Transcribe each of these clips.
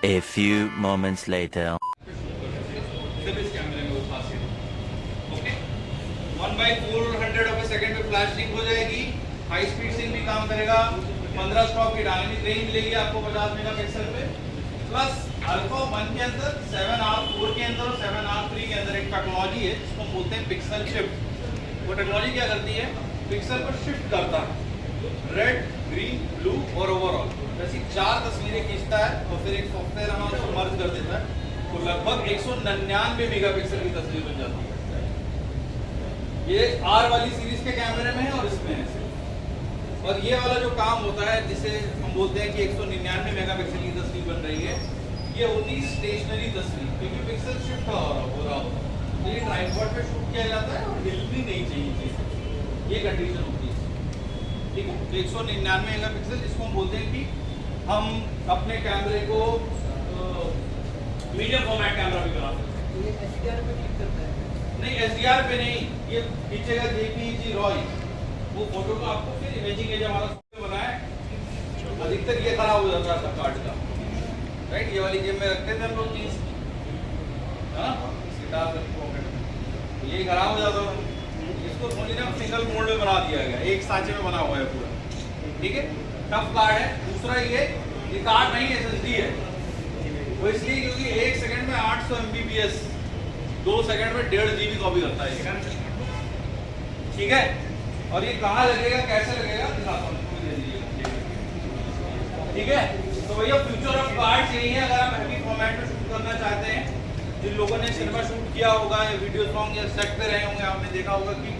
A few moments later. Okay 1/400 of second में flash sink हो जाएगी, हाई स्पीड सिंक भी काम करेगा, 15 स्टॉप की डायनामिक रेंज मिलेगी आपको 50 मेगापिक्सल पे, प्लस अल्फा 1 के अंदर 7R4 के अंदर और 7R3 के अंदर एक टेक्नोलॉजी है जिसको बोलते हैं पिक्सल शिफ्ट। वो टेक्नोलॉजी क्या करती है, पिक्सल पर शिफ्ट करता है, रेड, ग्रीन, ब्लू और ओवरऑल ऐसी 4 तस्वीरें खींचता है और फिर एक सॉफ्टवेयर हमें उसको मर्ज कर देता है, तो लगभग 199 मेगापिक्सल की तस्वीर बन जाती है। ये R वाली सीरीज के कैमरे में है और इसमें है। और ये वाला जो काम होता है जिसे हम बोलते हैं कि 199 मेगापिक्सल की तस्वीर बन रही है, ये होती है स्टेशनरी तस्वीर, क्योंकि पिक्सल शिफ्ट हो रहा होता है, तो ये ट्राइपॉड पे शूट किया जाता है और हिलनी नहीं चाहिए, ये कंडीशन होती है। ठीक है, तो 199 मेगापिक्सल जिसको हम बोलते हैं कि हम अपने कैमरे को मीडियम फॉर्मेट कैमरा भी बना सकते हैं। ये एचडीआर पे क्लिक करता है? नहीं, एचडीआर पे नहीं, ये खींचेगा जेपीईजी रॉ, वो फोटो को आपको फिर इमेजिंग एज हमारा बनाया, अधिकतर ये खराब हो जाता था कार्ड का, राइट, ये वाली जेब में रखते थे हम लोग चीज, हाँ डाल कर पॉकेट में, ये खराब हो जाता था। इसको थोड़ी ना सिंगल मोड में बना दिया गया, एक सांचे में बना हुआ है पूरा, ठीक है, टफ कार्ड है। दूसरा ये कार्ड नहीं एसएसडी है, वो इसलिए क्योंकि 1 सेकंड में 800 MBPS, 2 सेकंड में 1.5 GB कॉपी करता है, ठीक है। और ये कहाँ लगेगा, कैसे लगेगा दिखाता हूँ, ठीक है। तो भैया फ्यूचर ऑफ कार्ड्स यही है, अगर आप हैवी फॉर्मेट में शूट करना चाहते हैं, जिन लोगों ने सिनेमा शूट किया होगा या वीडियो सॉन्ग या सेट पे रहे होंगे, आपने देखा होगा कि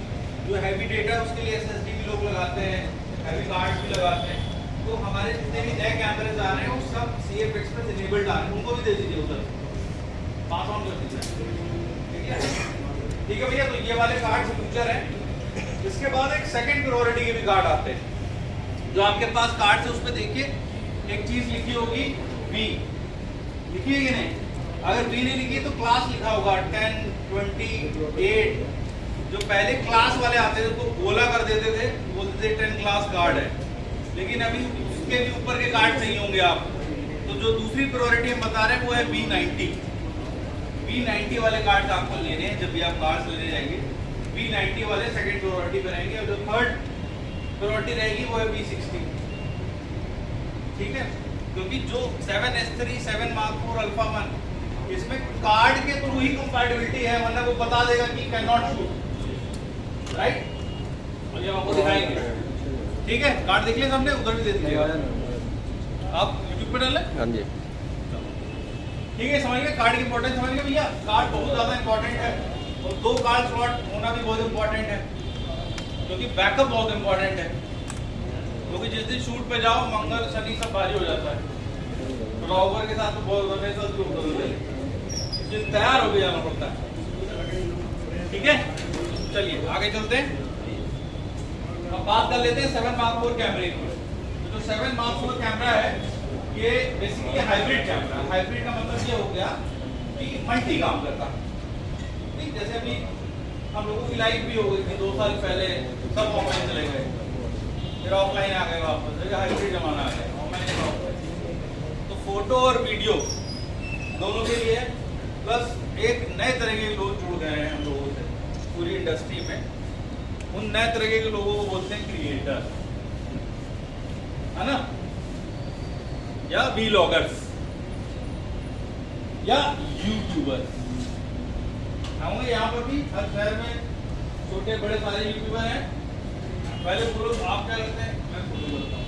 जो हैवी डेटा है उसके लिए SSD भी लोग लगाते हैं, हैवी कार्ड भी लगाते हैं। तो हमारे जितने भी नए कैमरे आ रहे हैं वो सब CF Express इनेबल्ड आ रहे हैं, उनको भी दे दीजिए उधर, पास ऑन कर दीजिए, ठीक है। ठीक है भैया, तो ये वाले कार्ड फ्यूचर है। इसके बाद एक सेकंड प्रायोरिटी के भी कार्ड आते हैं, जो आपके पास कार्ड है उसमें देखिए एक चीज लिखी होगी V, लिखी है कि नहीं? अगर V नहीं लिखी तो क्लास लिखा होगा 10, 20, 8, जो पहले क्लास वाले आते थे तो गोला कर देते थे, बोलते थे 10 क्लास कार्ड है, लेकिन अभी उसके भी ऊपर के कार्ड चाहिए होंगे आपको। तो जो दूसरी प्रायोरिटी हम बता रहे हैं वो है V90। V90 वाले कार्ड आपको लेने हैं जब भी आप कार्ड लेने जाएंगे, V90 वाले सेकंड प्रायोरिटी पे रहेंगे, और जो थर्ड प्रायोरिटी रहेगी वो है V60, ठीक है। क्योंकि जो 7S3, 7 Mark IV Alpha 1 इसमें कार्ड के थ्रू ही कंपैटिबिलिटी है, वरना वो बता देगा कि कैन नॉट शूट, राइट। और ये आपको दिखाएंगे, ठीक है। कार्ड देख लिया हमने, उधर भी दे दीजिएगा, आप YouTube पे डाल लें। हाँ जी, ठीक है, समझ गए कार्ड की इंपॉर्टेंस, समझ गए भैया। कार्ड बहुत ज़्यादा इंपॉर्टेंट है, और 2 कार्ड स्लॉट होना भी बहुत इंपॉर्टेंट है, क्योंकि बैकअप बहुत इंपॉर्टेंट है, क्योंकि जिस दिन शूट पे जाओ मंगल शनि सब भारी हो जाता है, ड्राइवर के साथ तो बहुत तैयार होके जाना पड़ता है, ठीक है। चलिए आगे चलते हैं, अब बात कर लेते हैं 7 Mark IV कैमरे की। तो जो 7 Mark IV कैमरा है ये बेसिकली हाइब्रिड कैमरा है। हाइब्रिड का मतलब ये हो गया कि मल्टी काम करता है, ठीक। जैसे अभी हम लोगों की लाइफ भी हो गई थी 2 साल पहले, सब ऑनलाइन चले गए, फिर ऑफलाइन आ गए वापस, हाइब्रिड जमाना आ गया, ऑनलाइन ऑफलाइन। तो फोटो और वीडियो दोनों के लिए, प्लस एक नए तरह के लोग जुड़ गए हैं हम लोगों से पूरी इंडस्ट्री में, उन नए तरह के लोगों को बोलते हैं क्रिएटर, है ना, या व्लॉगर्स या यूट्यूबर्स। होंगे यहाँ पर भी, हर शहर में छोटे बड़े सारे यूट्यूबर हैं। पहले बोलो आप क्या करते हैं, मैं खुद बोलता हूँ,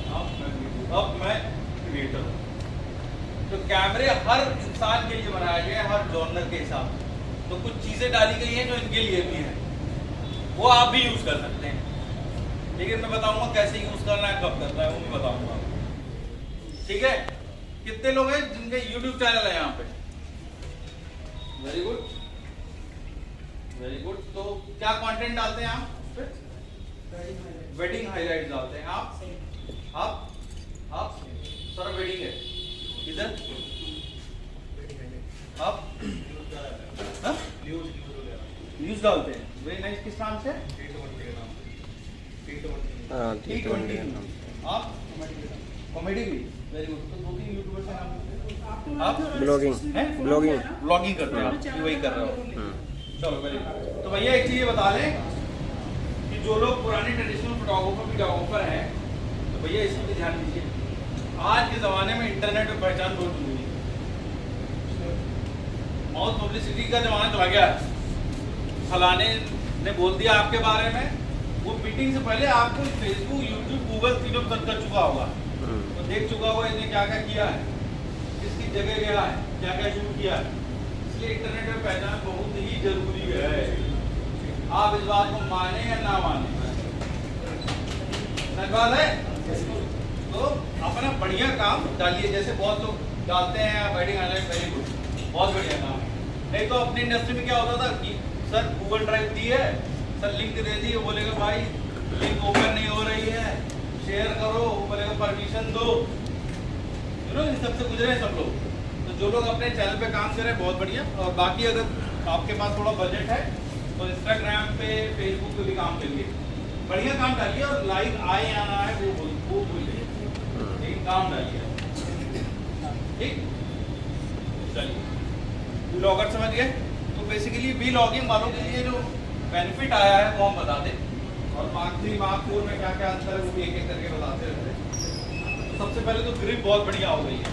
अब मैं क्रिएटर हूँ। तो कैमरे हर इंसान के लिए बनाए गए हैं, हर जॉनर के हिसाब से। तो कुछ चीजें डाली गई हैं जो इनके लिए भी हैं, वो आप भी यूज कर सकते हैं, लेकिन मैं बताऊंगा कैसे यूज करना है, कब करना है, वो मैं बताऊंगा, ठीक है। कितने लोग हैं जिनके YouTube चैनल है यहाँ पे? Very good, very good. तो क्या कंटेंट डालते हैं आप? वेडिंग हाइलाइट डालते हैं आप सर वेडिंग है इधर आप न्यूज डालते हैं, वेरी नाइस। किस नाम से? T20। आप कॉमेडी भी वेरी गुड। तो 2-3 यूट्यूबर्स हैं आप ब्लॉगिंग हैं? ब्लॉगिंग करते हैं आप, ये वही कर रहे हो। चलो वेरी गुड। तो भैया एक चीज़ ये बता लें कि जो लोग पुराने ट्रेडिशनल फोटोग्राफर हैं, तो भैया इसमें भी ध्यान दीजिए। आज के ज़माने में इंटरनेट पे पहचान बहुत जरूरी है। बहुत पब्लिसिटी का जमाना चला गया है। फलाने ने बोल दिया आपके बारे में, वो मीटिंग से पहले आपको फेसबुक, यूट्यूब, गूगल तीनों सर्च कर चुका होगा, तो देख चुका होगा इसने क्या क्या किया है, किसकी जगह गया है, क्या क्या शूट किया है। इसलिए इंटरनेट में पहचान बहुत ही जरूरी है। आप इस बात को माने या ना माने, सच बात है। तो अपना बढ़िया काम डालिए, जैसे बहुत लोग डालते हैं वेडिंग हाईलाइट, वेरी गुड, बहुत बढ़िया काम है। नहीं तो अपनी इंडस्ट्री में क्या होता था कि सर गूगल ड्राइव दी है, सर लिंक दे दी, वो बोलेगा भाई लिंक ओपन नहीं हो रही है, शेयर करो, वो बोलेगा परमिशन दो, इन सबसे गुजरे हैं सब लोग। तो जो लोग अपने चैनल पे काम कर रहे हैं बहुत बढ़िया। और बाकी अगर आपके पास थोड़ा बजट है तो इंस्टाग्राम पे, फेसबुक पे भी काम करिए, बढ़िया काम डालिए, और लाइक आए या ना आए वो बोलिए, लेकिन काम डालिए, ठीक। चलिए व्लॉगर समझ गए। तो बेसिकली व्लॉगिंग वालों के लिए जो बेनिफिट आया है वो हम बता दें, और मार्क 3 मार्क 4 में क्या क्या अंतर है वो भी एक एक करके बताते रहते हैं। तो सबसे पहले तो ग्रिप बहुत बढ़िया हो गई है,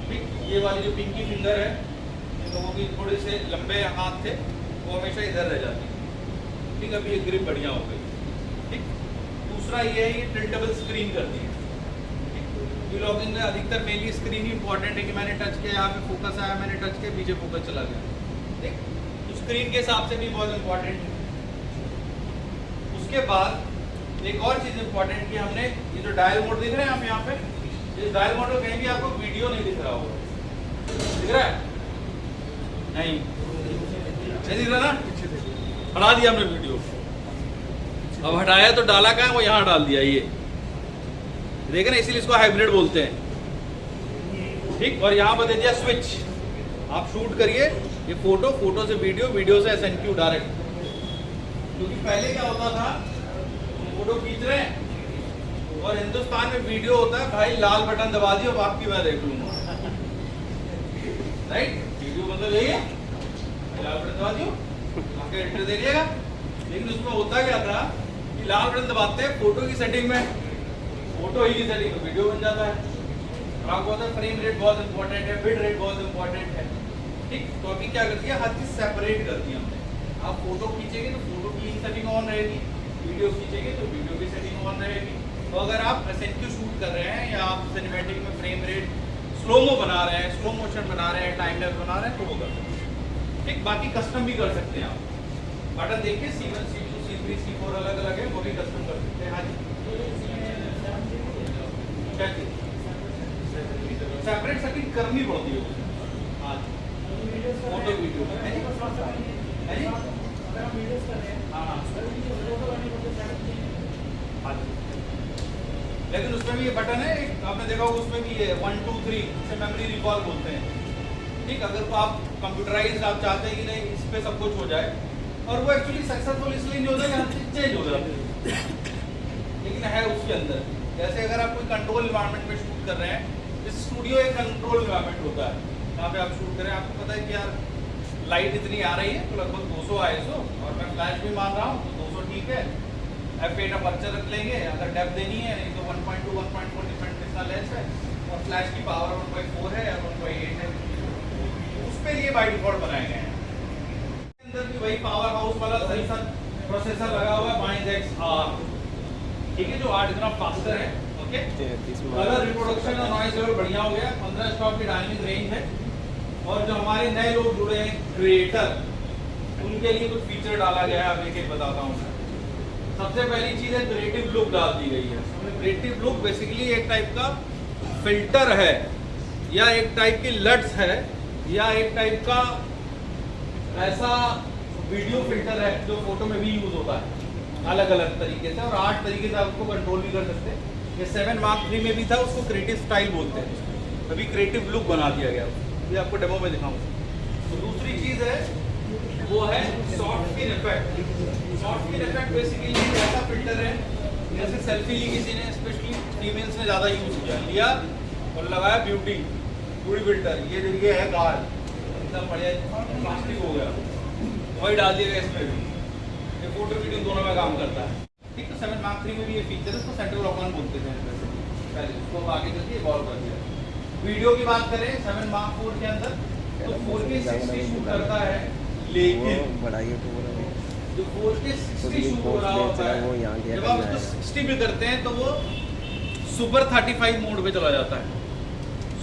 ठीक। ये वाली जो पिंकी फिंगर है, इन लोगों की थोड़े से लंबे हाथ थे, वो हमेशा इधर रह जाती है, ठीक। अभी ये ग्रिप बढ़िया हो गई, ठीक। दूसरा ये है, ये टिल्टेबल स्क्रीन करती है। व्लॉगिंग में अधिकतर मेनली स्क्रीन ही इंपॉर्टेंट है कि मैंने टच किया, यहाँ पे फोकस आया, मैंने टच किया, पीछे फोकस चला गया, ठीक। तो स्क्रीन के हिसाब से भी बहुत इंपॉर्टेंट है। उसके बाद एक और चीज़ इंपॉर्टेंट कि हमने ये जो डायल मोड दिख रहे हैं आप यहाँ पे, इस डायल मोड में कहीं भी आपको वीडियो नहीं दिख रहा होगा, दिख रहा है? नहीं दिख रहा ना, हटा दिया हमने वीडियो। अब हटाया तो डाला कहाँ, वो यहाँ डाल दिया, ये देख रहे हैं, इसीलिए इसको हाइब्रिड बोलते हैं, ठीक। और यहाँ पर दे दिया स्विच, आप शूट करिए ये फोटो से वीडियो, वीडियो से SNQ डायरेक्ट। क्योंकि पहले क्या होता था, फोटो खींच रहे हैं और हिंदुस्तान में वीडियो होता है, भाई लाल बटन दबा दियो, आपकी मैं देख लूंगा, राइट। वीडियो मतलब यही है, लाल बटन दबा दियो, आपके एंटर दे दिएगा। लेकिन उसमें होता क्या था कि लाल बटन दबाते हैं फोटो की सेटिंग में, फोटो ही की सेटिंग में वीडियो बन जाता है। और आपको पता है फ्रेम रेट बहुत इंपॉर्टेंट है, बिट रेट बहुत इंपॉर्टेंट है, ठीक। तो अभी क्या करती है, हर चीज सेपरेट करती है हमने। आप फोटो खींचेंगे तो फोटो की सेटिंग ऑन रहेगी, वीडियो खींचेंगे तो वीडियो की सेटिंग ऑन रहेगी। तो अगर आप SNQ शूट कर रहे हैं या आप सिनेमैटिक में फ्रेम रेट स्लोमो बना रहे हैं, स्लो मोशन बना रहे हैं, टाइम लैप्स बना रहे हैं, तो वो कर सकते हैं, ठीक। बाकी कस्टम भी कर सकते हैं आप, बटन देखिए C1, C2, C3, C4 अलग अलग है, वो भी कस्टम कर सकते हैं। हाँ जी, क्या चीज सेपरेट सेटिंग करनी पड़ती है, हाँ जी, फोटो वीडियो है जी, हाँ। लेकिन उसमें भी ये बटन है, आपने देखा होगा उसमें भी ये 1 2 3 से मेमोरी रिकॉल बोलते हैं, ठीक। अगर तो आप कंप्यूटराइज्ड आप चाहते हैं कि नहीं इस पे सब कुछ हो जाए, और वो एक्चुअली सक्सेसफुल इसलिए नहीं होता कि हर चीज चेंज हो जाती है, लेकिन है उसके अंदर। जैसे अगर आप कोई कंट्रोल इन्वायरमेंट में शूट कर रहे हैं, इस स्टूडियो एक कंट्रोल इन्वायरमेंट होता है, यहाँ पे आप शूट करें, आपको पता है कि यार लाइट इतनी आ रही है तो लगभग 200 ISO, और मैं फ्लैश भी मान रहा हूँ तो 200 ठीक है, f8 अपर्चर रख लेंगे, अगर डेप्थ देनी है नहीं तो 1.2 1.4 डिफरेंट कितना लेंस है, और फ्लैश की पावर 1.4 है या 1.8 है, उस पे ये बाय डिफॉल्ट बनाए गए हैं। अंदर भी वही पावर हाउस वाला सेंसर प्रोसेसर लगा हुआ है MindX-R, ठीक है, जो 8 गुना फास्टर है, ओके। कलर रिप्रोडक्शन और नॉइज लेवल बढ़िया हो गया, 15 स्टॉप की डायनेमिक रेंज है। और जो हमारे नए लोग जुड़े हैं क्रिएटर, उनके लिए कुछ फीचर डाला गया है, अब एक बताता हूँ। सबसे पहली चीज है क्रिएटिव लुक डाल दी गई है। क्रिएटिव लुक बेसिकली एक टाइप का फिल्टर है, या एक टाइप की लट्स है, या एक टाइप का ऐसा वीडियो फिल्टर है जो फोटो में भी यूज होता है अलग अलग तरीके से, और 8 तरीके से आप उसको कंट्रोल भी कर सकते हैं। ये 7 Mark 3 में भी था, उसको क्रिएटिव स्टाइल बोलते हैं, अभी क्रिएटिव लुक बना दिया गया, ये आपको डेमो में दिखाऊंगा। तो दूसरी चीज है वो है soft skin effect. Soft skin effect basically एक ऐसा फिल्टर है जैसे सेल्फी ली किसी ने, स्पेशली फीमेल्स ने ज़्यादा यूज़ किया, लिया और लगाया ब्यूटी फिल्टर, ये देखिए है गाल एकदम बढ़िया प्लास्टिक हो गया, वही डाल दिएगा इसमें भी। ये फोटो वीडियो दोनों में काम करता है। ठीक, तो 7 Mark 3 में भी ये फीचर है, उसको सेंट्रल लॉक ऑन बोलते थे पहले, उसको आगे चलके इवॉल्व कर दिया। वीडियो की बात करें 7 Mark 4 के अंदर तो 4K 60 शूट करता है, लेकिन जो 4K 60 शूट हो रहा होता है जब आप उसको 60 पे करते हैं तो वो सुपर 35 मोड पे चला जाता है।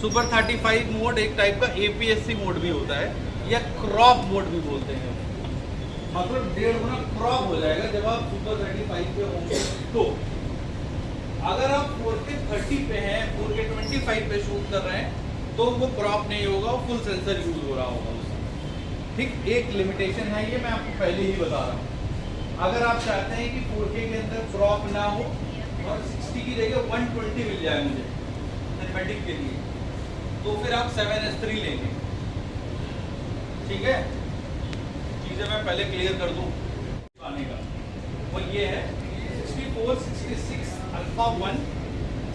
सुपर 35 मोड एक टाइप का APS-C मोड भी होता है या क्रॉप मोड भी बोलते हैं, मतलब 1.5 गुना क्रॉप हो जाएगा जब आप सुपर 35 पे होंगे। तो अगर आप 4K 30 पे हैं, 4K 25 पे शूट कर रहे हैं तो वो क्रॉप नहीं होगा, फुल सेंसर यूज हो रहा होगा उसमें। ठीक, एक लिमिटेशन है ये, मैं आपको पहले ही बता रहा हूँ। अगर आप चाहते हैं कि 4K के अंदर क्रॉप ना हो और 60 की जगह 120 मिल जाए मुझे सिनेमैटिक के लिए, तो फिर आप 7S3 लेंगे। ठीक है, चीज़ें मैं पहले क्लियर कर दूं आने का, वो ये है 64, 66, अल्फा 1,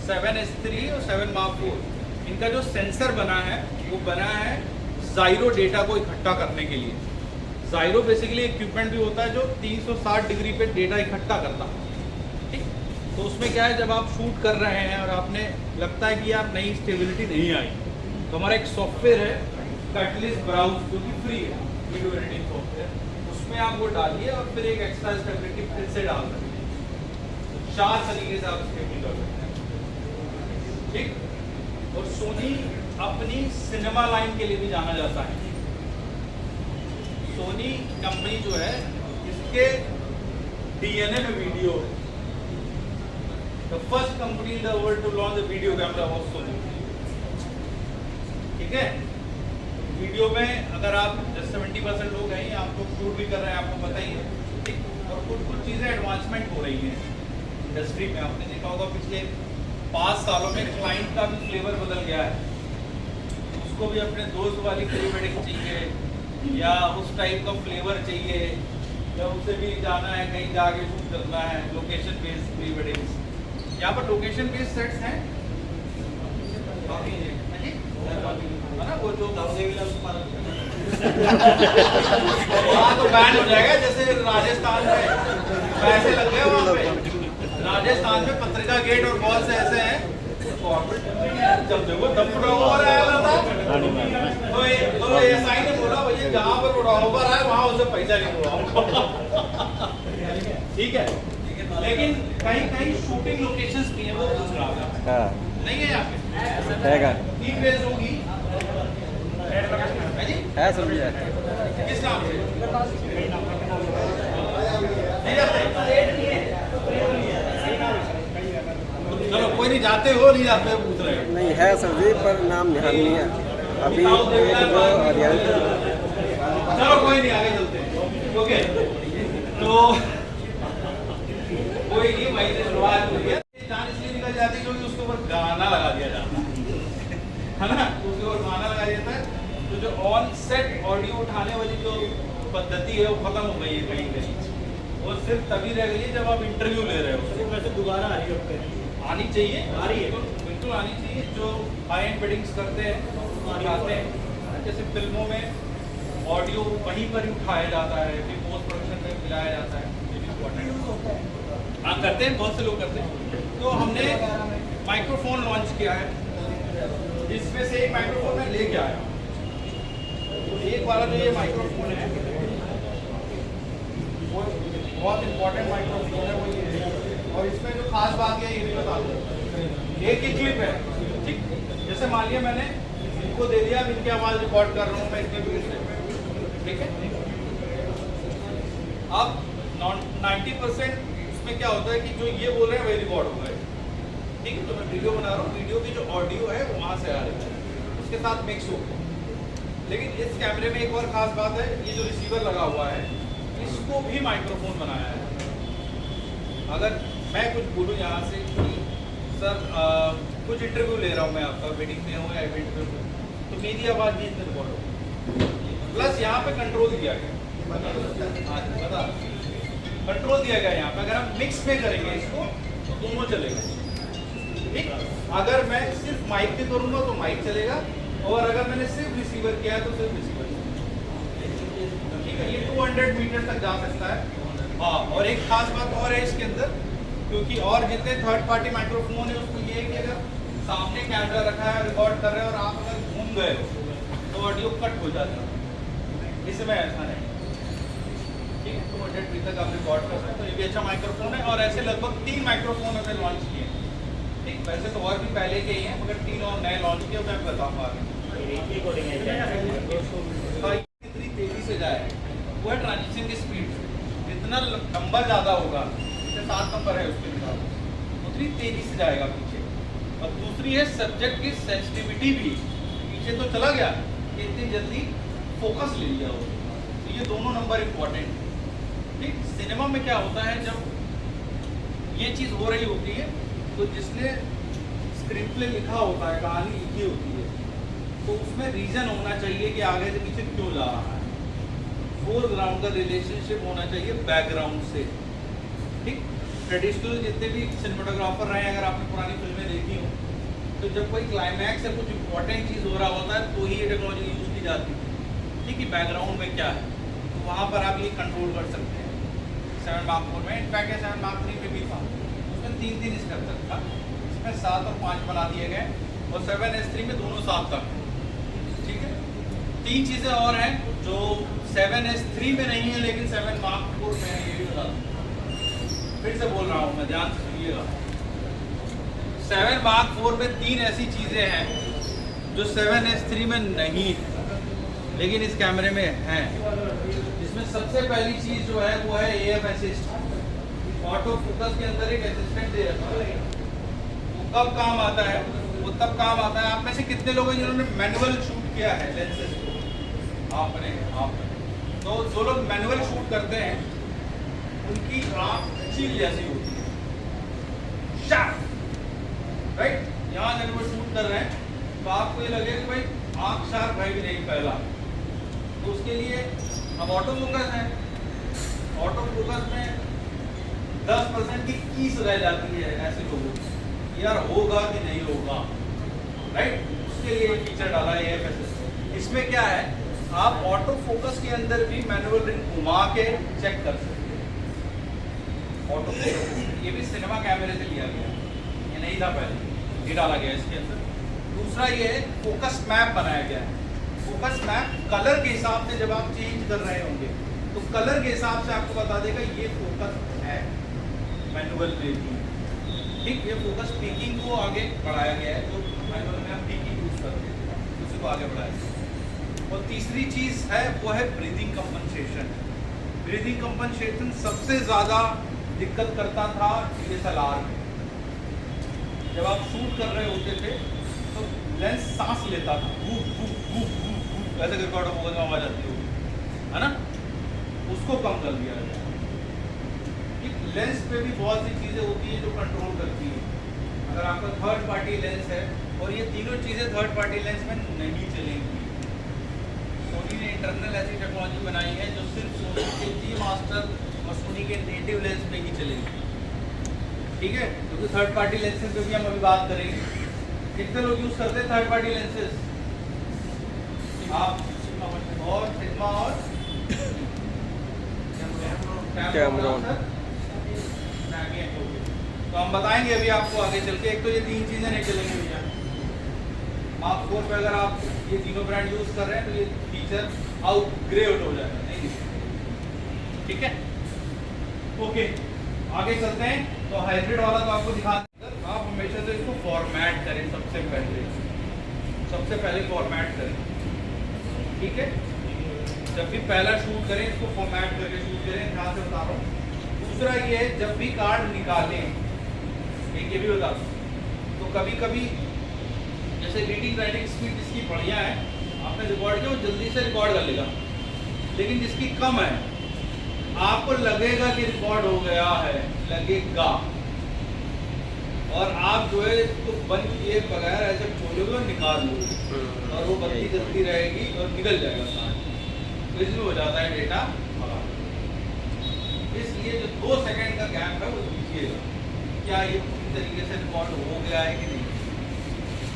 7S3 और 7 Mark 4। इनका जो सेंसर बना है वो बना है जायरो डेटा को इकट्ठा करने के लिए। जायरो बेसिकली इक्विपमेंट भी होता है जो 360 डिग्री पे डेटा इकट्ठा करता है। ठीक, तो उसमें क्या है, जब आप शूट कर रहे हैं और आपने लगता है कि यार नई स्टेबिलिटी नहीं आई, तो हमारा एक सॉफ्टवेयर है कैटलिस्ट ब्राउज जो कि फ्री है, वीडियो एडिटिंग सॉफ्टवेयर, उसमें आप वो डालिए और फिर एक एक्स्ट्रा स्टेबिलिटी फिर से डाल सकते हैं। 4 तरीके से आप स्टेबिलिटी कर सकते हैं। ठीक, और सोनी अपनी सिनेमा लाइन के लिए भी जाना जाता है। सोनी कंपनी जो है इसके DNA में वीडियो है। The first company in the world to launch a video camera was Sony। ठीक है, वीडियो में अगर आप 70% लोग हैं, आप लोग शूट भी कर रहे हैं, आपको पता ही है। ठीक, और कुछ चीज़ें एडवांसमेंट हो रही हैं इंडस्ट्री में। आपने देखा होगा पिछले 5 सालों में क्लाइंट का भी फ्लेवर बदल गया है, उसको भी अपने दोस्त वाली प्री वेडिंग चाहिए या उस टाइप का फ्लेवर चाहिए, या उसे भी जाना है कहीं जाके शूट करना है, लोकेशन बेस्ड प्री वेडिंग्स। यहाँ पर लोकेशन बेस्ड सेट्स हैं है ना, वो जो वहाँ तो बैन हो जाएगा, जैसे राजस्थान में पैसे लग गए वहाँ पे। राजस्थान में पत्रिका गेट और बहुत से ऐसे हैं जब देखो दम उड़ा आया था, तो एसआई ने बोला भैया जहाँ पर उड़ा है वहाँ उसे पैसा नहीं उड़ाऊंगा। ठीक है, लेकिन कहीं कहीं शूटिंग लोकेशंस भी हैं, वो पूछ रहा है नहीं है यहाँ पे 3 पेज होगी है समझ किस नाम से नहीं जाते? चलो कोई नहीं, जाते हो नहीं जाते हो पूछ रहे हो? नहीं है सर जी, पर नाम ध्यान नहीं है अभी। चलो कोई नहीं, आगे चलते हैं। ओके, तो कोई नहीं, वहीं से शुरुआत हुई है। जान इसलिए निकल जाती है क्योंकि उसके ऊपर गाना लगा दिया जाता है ना, उसके ऊपर गाना लगा देता है, तो जो ऑन सेट ऑडियो उठाने वाली जो पद्धति है वो खत्म हो गई है कहीं कहीं, वो सिर्फ तभी रह गई है जब आप इंटरव्यू ले रहे हो। वैसे दोबारा आ रही है, आनी चाहिए, आ रही है, बिल्कुल आनी चाहिए। जो हाई एंड वेडिंग्स करते हैं चाहते हैं, जैसे फिल्मों में ऑडियो वहीं पर ही उठाया जाता है, फिर पोस्ट प्रोडक्शन में मिलाया जाता है, ये भी इम्पोर्टेंट। हाँ करते हैं, बहुत से लोग करते हैं। तो हमने माइक्रोफोन लॉन्च किया है, जिसमें से एक माइक्रोफोन मैं लेके आया। तो एक वाला जो ये माइक्रोफोन है वो बहुत इम्पोर्टेंट माइक्रोफोन है, वो ये है। और इसमें जो खास बात है ये भी बता दूँ, एक ही क्लिप है। ठीक, जैसे मान लिया मैंने इनको दे दिया, अब इनकी आवाज़ रिकॉर्ड कर रहा हूँ मैं इसके भी। ठीक है, अब 90% इसमें क्या होता है कि जो ये बोल रहे हैं वही रिकॉर्ड होगा। ठीक है, तो मैं वीडियो बना रहा हूँ, वीडियो की जो ऑडियो है वो वहाँ से आ रही है, उसके साथ मिक्स हो। लेकिन इस कैमरे में एक और ख़ास बात है, ये जो रिसीवर लगा हुआ है इसको भी माइक्रोफोन बनाया है। अगर मैं कुछ बोलूँ यहाँ से कि सर कुछ इंटरव्यू ले रहा हूँ मैं आपका, वेडिंग में हो या इवेंट में हो, तो मेरी आवाज़ भी इसमें रिकॉर्ड हो। प्लस यहाँ पे कंट्रोल दिया गया, बता कंट्रोल दिया गया यहाँ पे। अगर हम मिक्स में करेंगे इसको तो तो दोनों चलेगा। ठीक, अगर मैं सिर्फ माइक पे करूंगा तो माइक चलेगा, और अगर मैंने सिर्फ रिसीवर किया है तो सिर्फ रिसीवर चलेगा। ठीक है, ये 200 मीटर तक जा सकता है। हाँ, और एक खास बात और है इसके अंदर, क्योंकि और जितने थर्ड पार्टी माइक्रोफोन है उसको ये है कि अगर सामने कैमरा रखा है, रिकॉर्ड कर रहे हैं और आप अगर घूम गए हो तो ऑडियो कट हो जाता है। इसमें ऐसा नहीं। ठीक है, 200 फीट तक आप रिकॉर्ड कर सकते हो। ये भी अच्छा माइक्रोफोन है, और ऐसे लगभग 3 माइक्रोफोन हमने लॉन्च किए हैं। ठीक, वैसे तो और भी पहले के ही हैं, मगर 3 और नए लॉन्च किए, मैं बताऊँगा आगे। कितनी तेजी से जाए वो है ट्रांजिशन की स्पीड। जितना नंबर ज़्यादा होगा, जैसे 7 नंबर है उसके हिसाब से, उतनी तेजी से जाएगा पीछे। और दूसरी है सब्जेक्ट की सेंसिटिविटी भी, पीछे तो चला गया, इतनी जल्दी फोकस ले लिया हो। तो ये दोनों नंबर इम्पोर्टेंट। ठीक, सिनेमा में क्या होता है, जब ये चीज़ हो रही होती है तो जिसने स्क्रीन प्ले लिखा होता है, कहानी लिखी होती है, तो उसमें रीज़न होना चाहिए कि आगे से पीछे क्यों जा रहा है। फोरग्राउंड का रिलेशनशिप होना चाहिए बैकग्राउंड से। ठीक, ट्रेडिशनल जितने भी सिनेमाटोग्राफर रहे हैं, अगर आपने पुरानी फिल्में देखी हो, तो जब कोई क्लाइमैक्स या कुछ इंपॉर्टेंट चीज़ हो रहा होता है तो ही ये टेक्नोलॉजी यूज़ की जाती है। ठीक है, बैकग्राउंड में क्या है, तो वहाँ पर आप ये कंट्रोल कर सकते हैं। 7 Mark 4 में, इनफैक्ट 7 Mark 3 में भी था, उसमें 3 स्टेप तक था, इसमें 7 और 5 बना दिए गए, और 7S3 में दोनों 7 तक। ठीक है, 3 चीज़ें और हैं जो 7S3 में नहीं है लेकिन 7 Mark 4 में है, ये भी बता दूँ। फिर से बोल रहा हूँ मैं, ध्यान से सुनिएगा। 7 Mark 4 में 3 ऐसी चीज़ें हैं जो 7S3 में नहीं है लेकिन इस कैमरे में है। इसमें सबसे पहली चीज़ जो है वो है AF असिस्ट। ऑटो फोकस के अंदर एक असिस्टेंट दे रखा है। वो कब काम आता है, वो तब काम आता है, आप में से कितने लोग हैं जिन्होंने मैनुअल शूट किया है लेंसेज को? आपने तो जो लोग मैनुअल शूट करते हैं उनकी आँख चील जैसी होती है, शार्प। राइट, यहाँ जब वो शूट कर रहे हैं तो आपको ये लगे कि भाई आँख शार्प है कि नहीं। पहला तो उसके लिए अब ऑटो फोकस है, ऑटो फोकस में 10% की कीस रह जाती है ऐसे लोगों की, यार होगा कि नहीं होगा। राइट, उसके लिए फीचर डाला है AF असिस्ट। इसमें क्या है, आप ऑटो फोकस के अंदर भी मैनुअल रिंग घुमा के चेक कर सकते हैं। ऑटो फोकस ये भी सिनेमा कैमरे से लिया गया, ये नहीं था पहले, ये डाला गया इसके अंदर। दूसरा ये है फोकस मैप बनाया गया है। फोकस मैप कलर के हिसाब से जब आप चेंज कर रहे होंगे तो कलर के हिसाब से आपको बता देगा ये फोकस है मैनुअल में भी। ठीक, ये फोकस पीकिंग को आगे बढ़ाया गया है, जो मैनुअल में हम पीकिंग यूज करते हैं उसी को आगे बढ़ाया। और तीसरी चीज़ है वो है ब्रीदिंग कंपनसेशन। ब्रीदिंग कंपनसेशन सबसे ज़्यादा दिक्कत करता था DSLR में। जब आप शूट कर रहे होते थे तो लेंस सांस लेता था, वैसे रिकॉर्ड होगा तो आवाज आती होगी, है ना, उसको कम कर दिया गया। लेंस पे भी बहुत सी चीज़ें होती हैं जो कंट्रोल करती है। अगर आपका थर्ड पार्टी लेंस है, और ये तीनों चीज़ें थर्ड पार्टी लेंस में नहीं चलेंगी। सोनी ने इंटरनल ऐसी टेक्नोलॉजी बनाई है जो सिर्फ सोनी के G मास्टर और सोनी के नेटिव लेंस पे ही चलेगी। ठीक है, क्योंकि थर्ड पार्टी लेंसेज पे भी हम अभी बात करेंगे। कितने लोग यूज़ करते हैं थर्ड पार्टी लेंसेज? आप और सिग्मा और कैमरॉन। तो हम बताएंगे अभी आपको आगे चल के। एक तो ये 3 चीज़ें नहीं चलेंगी भैया। Mark 4 पे अगर आप ये तीनों ब्रांड यूज़ कर रहे हैं तो ये फीचर आउटग्रेड हो जाएगा, नहीं। ठीक है, ओके, आगे चलते हैं। तो हाइब्रिड वाला तो आपको दिखा, आप हमेशा से इसको फॉर्मेट करें। सबसे पहले फॉर्मेट करें। ठीक है, जब भी पहला शूट करें इसको फॉर्मेट करके शूट करें, ध्यान से बता रहा हूँ। दूसरा ये है, जब भी कार्ड निकालें, एक ये भी बता दूँ, तो कभी कभी जैसे रीडिंग राइटिंग स्पीड जिसकी बढ़िया है, आपने रिकॉर्ड किया वो जल्दी से रिकॉर्ड कर लेगा, लेकिन जिसकी कम है आपको लगेगा कि रिकॉर्ड हो गया है, लगेगा, और आप जो है इसको बंद किए बगैर ऐसे खोलोगे और निकाल लोगे और वो बत्ती जलती रहेगी और निकल जाएगा साथ, तो इसमें हो जाता है डेटा खराब। इसलिए जो 2 सेकंड का गैप है वो दीजिएगा। क्या ये पूरी तरीके से रिकॉर्ड हो गया है कि नहीं।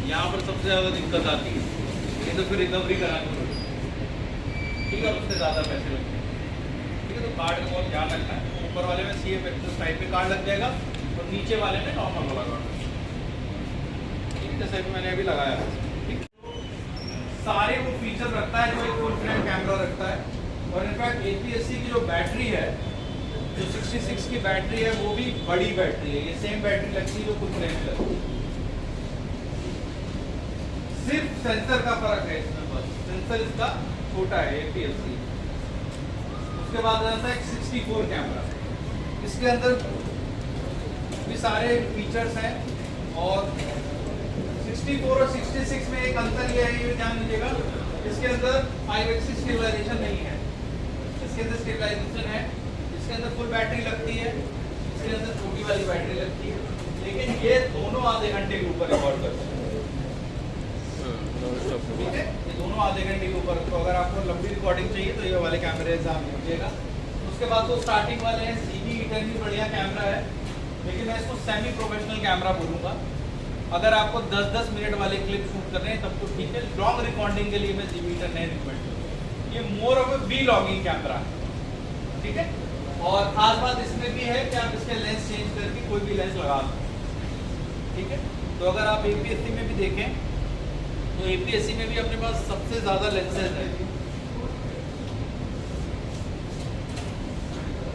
यहाँ पर सबसे ज़्यादा दिक्कत आती है, ये तो फिर रिकवरी करानी पड़ेगी, ठीक है, उससे ज़्यादा पैसे लगते हैं, ठीक है। तो कार्ड का बहुत ध्यान रखना है। ऊपर वाले में CF एक्सेस टाइप पे कार्ड लग जाएगा और नीचे वाले में नॉर्मल वाला कार्ड, ठीक है, जैसे भी मैंने अभी लगाया है, ठीक है। सारे वो फीचर रखता है जो एक फुल फ्रेम कैमरा रखता है। और इनफैक्ट APS-C की जो बैटरी है, जो 66 की बैटरी है, वो भी बड़ी बैटरी है, ये सेम बैटरी लगती है जो फुल फ्रेम में लगती है। सिर्फ सेंसर का फर्क है इसमें, बस सेंसर इसका छोटा है APS-C। उसके बाद आता है 64 कैमरा, इसके अंदर भी सारे फीचर्स हैं। और 64 और 66 में एक अंतर ये है, ये ध्यान दीजिएगा, इसके अंदर 5 एक्सिस स्टेबलाइजेशन नहीं है, इसके अंदर स्टेबलाइजेशन है, इसके अंदर फुल बैटरी लगती है, इसके अंदर छोटी वाली बैटरी लगती है, लेकिन ये दोनों आधे घंटे के ऊपर रिकॉर्ड करते हैं, ठीक है, ये दोनों आधे घंटे के ऊपर। तो अगर आपको लंबी रिकॉर्डिंग चाहिए तो ये वाले कैमरे से आप लीजिएगा। उसके बाद तो स्टार्टिंग वाले हैं, ZV-E10 भी बढ़िया कैमरा है, लेकिन मैं इसको सेमी प्रोफेशनल कैमरा बोलूँगा। अगर आपको 10-10 मिनट वाले क्लिप शूट कर रहे हैं तब तो ठीक है, लॉन्ग रिकॉर्डिंग के लिए मैं ZV-E10 नहीं रिकमेंड करूँगा। ये more of A we-logging camera है, ठीक है। और खास बात इसमें भी है कि आप इसके लेंस चेंज करके कोई भी लेंस लगा सकते हैं, ठीक है। तो अगर आप APS-C में भी देखें तो APS-C में भी अपने पास सबसे ज़्यादा लेंसेज है,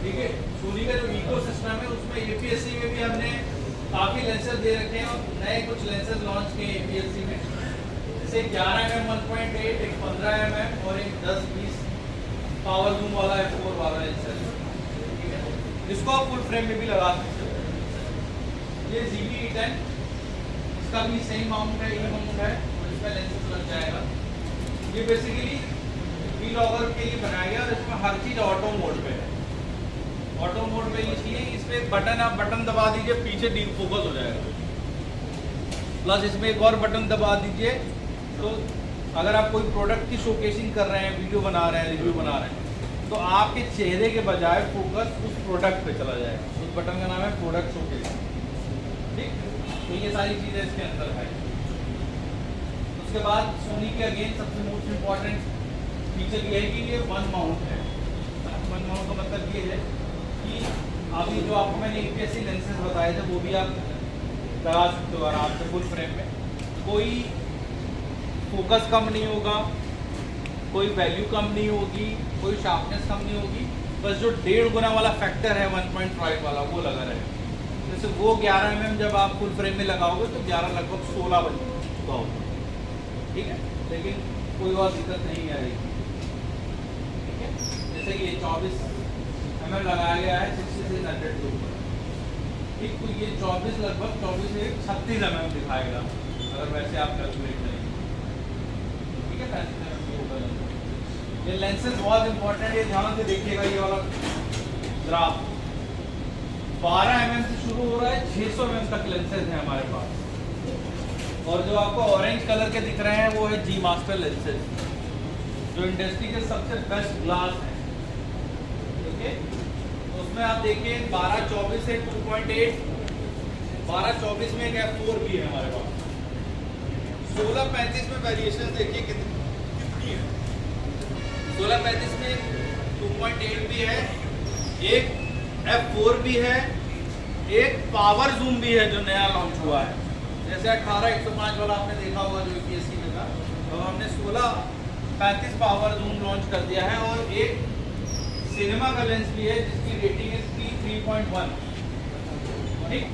ठीक है। सोनी का जो इको सिस्टम है उसमें APS-C में भी हमने काफ़ी लेंसेज दे रखे हैं और नए कुछ लेंसेज लॉन्च किए APS-C में, जैसे 11mm 1.8, एक 15mm और एक 10-20 पावर जूम वाला f4 वाला लेंसेज, ठीक है। इसको आप फुल फ्रेम में भी लगा सकते हो। ये ZV-E10, इसका भी सेम माउंट है, ये माउंट है और इसमें लेंसेज लग जाएगा। ये बेसिकली वी-लॉगर के लिए बनाया गया और इसमें हर चीज़ ऑटो मोड पे है। ऑटो मोड पे इसलिए इस पे बटन, आप बटन दबा दीजिए पीछे डीप फोकस हो जाएगा, प्लस इसमें एक और बटन दबा दीजिए तो अगर आप कोई प्रोडक्ट की शोकेसिंग कर रहे हैं, वीडियो बना रहे हैं, रिव्यू बना रहे हैं, तो आपके चेहरे के बजाय फोकस उस प्रोडक्ट पे चला जाएगा। उस बटन का नाम है प्रोडक्ट शोकेसिंग, ठीक। तो ये सारी चीज़ें इसके अंदर है। उसके बाद सोनी के अगेन सबसे मोस्ट इम्पॉर्टेंट फीचर ये है कि ये वन माउंट है। वन माउंट का मतलब ये है कि अभी जो आपको मैंने APS-C लेंसेज बताए थे वो भी आप लगा सकते हो आराम से फुल फ्रेम में। कोई फोकस कम नहीं होगा, कोई वैल्यू कम नहीं होगी, कोई शार्पनेस कम नहीं होगी, बस जो 1.5 गुना वाला फैक्टर है 1.5 वाला वो लगा रहेगा। जैसे वो 11mm जब आप फुल फ्रेम में लगाओगे तो 11 लगभग 16 बन चुका होगा, ठीक है, लेकिन कोई और दिक्कत नहीं आएगी, ठीक है। जैसे कि 24mm लगाया गया है 6600 के ऊपर, ठीक। तो ये 24 लगभग 24 से 36mm दिखाएगा अगर वैसे आप कैलकुलेट करेंगे, ठीक है। 35mm के ऊपर ये लेंसेज बहुत इंपॉर्टेंट है, ध्यान से देखिएगा। ये वाला ग्राफ 12mm से शुरू हो रहा है, 600mm तक लेंसेज है हमारे पास। और जो आपको ऑरेंज कलर के दिख रहे हैं वो है G मास्टर लेंसेज, जो इंडस्ट्री के सबसे बेस्ट ग्लास है, ठीक है। उसमें आप देखिए 12-24 से 2.8, 12-24 में एक f4 भी है हमारे पास। 16-35 में वेरिएशन देखिए कितनी है। 16-35 में 2.8 भी है, एक f4 भी है, एक पावर जूम भी है जो नया लॉन्च हुआ है। जैसे 18-105 वाला आपने देखा होगा जो APS-C में था, तो हमने 16-35 पावर जूम लॉन्च कर दिया है। और एक सिनेमा का लेंस भी है जिसकी रेटिंग है 3.1, ठीक।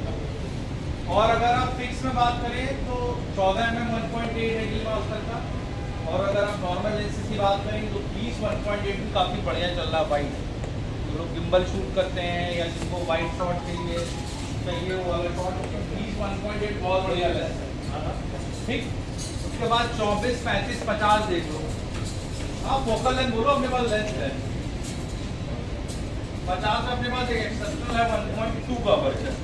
और अगर आप फिक्स में बात करें तो 14mm 1.8 है G मास्टर का। और अगर आप नॉर्मल लेंसेज की बात करेंगे तो 20 1.8 भी काफ़ी बढ़िया चल रहा है। वाइड जो लोग गिम्बल शूट करते हैं या जिनको वाइड शॉट चाहिए चाहिए वो वाला शॉट, 20 1.8 बहुत बढ़िया लेंस है, ठीक। उसके बाद 24, 35, 50 देख लो, हाँ फोकल लेंथ बोलो, अपने पास लेंस है 50 में अपने पास एक एक्सेप्शनल है 1.2 का वर्जन।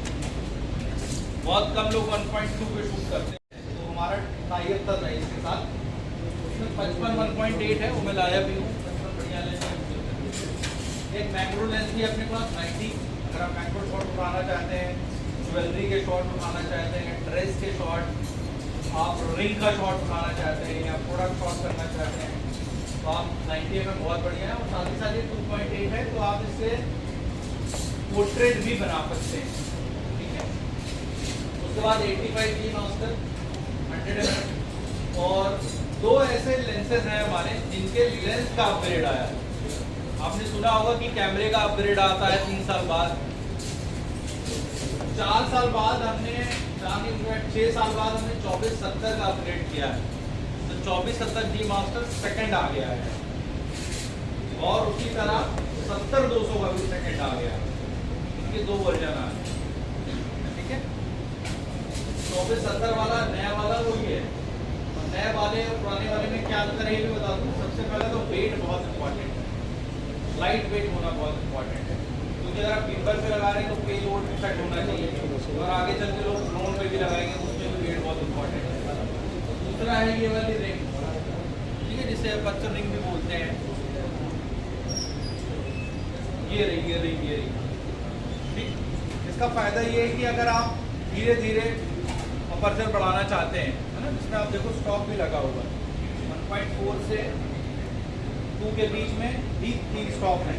बहुत कम लोग 1.2 पे शूट करते हैं, तो हमारा टाइप था इसके साथ, उसमें 55 1.8 है, वो मैं लाया भी हूँ, 55 बढ़िया लेंस है। एक मैक्रो लेंस भी अपने पास 90, अगर आप मैक्रो शॉट उठाना चाहते हैं ज्वेलरी के शॉट उठाना चाहते हैं, ड्रेस के शॉट, आप रिंग का शॉट उठाना चाहते हैं या प्रोडक्ट शॉट करना चाहते हैं तो आप 90 mm बहुत बढ़िया है। और साथ ही साथ ये 2.8 है तो आप इससे पोर्ट्रेट भी बना सकते हैं, ठीक है। उसके बाद 85D मास्टर 100 mm और दो ऐसे लेंसेज हैं हमारे जिनके लेंस का अपग्रेड आया है। आपने सुना होगा कि कैमरे का अपग्रेड आता है 3 साल बाद, 4 साल बाद हमने 6 साल बाद हमने 2470 का अपग्रेड किया है, तो 2470D मास्टर सेकंड आ गया है और उसी तरह 70-200 का भी सेकंड आ गया है। इनके 2 वर्जन आ गए, ठीक है। 2470 वाला नया वाला वही है, और नए वाले और पुराने वाले में क्या अंतर है ये भी बता दूं। सबसे पहले तो वेट बहुत इंपॉर्टेंट है, लाइट वेट होना बहुत इंपॉर्टेंट है, क्योंकि अगर आप गिम्बल पे लगा रहे हैं तो पे लोड इफेक्ट होना चाहिए, और आगे चल के लोग ड्रोन पे भी लगाएंगे उसमें भी वेट बहुत इंपॉर्टेंट है। दूसरा है ये वाली रिंग, ठीक है, जिसे बच्चन रिंग भी बोलते हैं। ये रिंग ठीक। इसका फायदा ये है कि अगर आप धीरे धीरे अपर्चर बढ़ाना चाहते हैं, है ना, जिसमें आप देखो स्टॉप भी लगा हुआ है 1.4 से 2 के बीच में भी 3 स्टॉप है,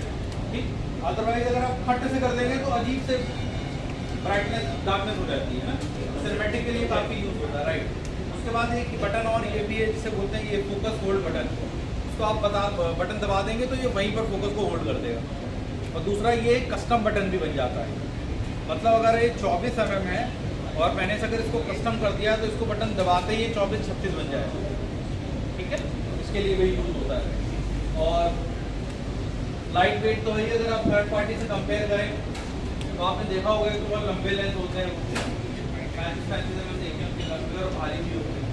ठीक। अदरवाइज अगर आप खट से कर देंगे तो अजीब से ब्राइटनेस डार्कनेस हो जाती है ना, सिनेमैटिक के लिए काफ़ी यूज होता है, राइट। उसके बाद एक बटन और ये भी है जिसे बोलते हैं ये फोकस होल्ड बटन, उसको आप बटन दबा देंगे तो ये वहीं पर फोकस को होल्ड कर देगा। और दूसरा ये कस्टम बटन भी बन जाता है, मतलब अगर ये 24 mm है और मैंने अगर इसको कस्टम कर दिया तो इसको बटन दबाते ही 24-36 बन जाएगा, ठीक है। इसके लिए भी यूज होता है। और लाइट वेट तो है ही, अगर आप थर्ड पार्टी से कंपेयर करें तो आपने देखा होगा कि बहुत लंबे लेंस होते हैं, 35 mm देखें उनके लंबे और भारी भी होते हैं,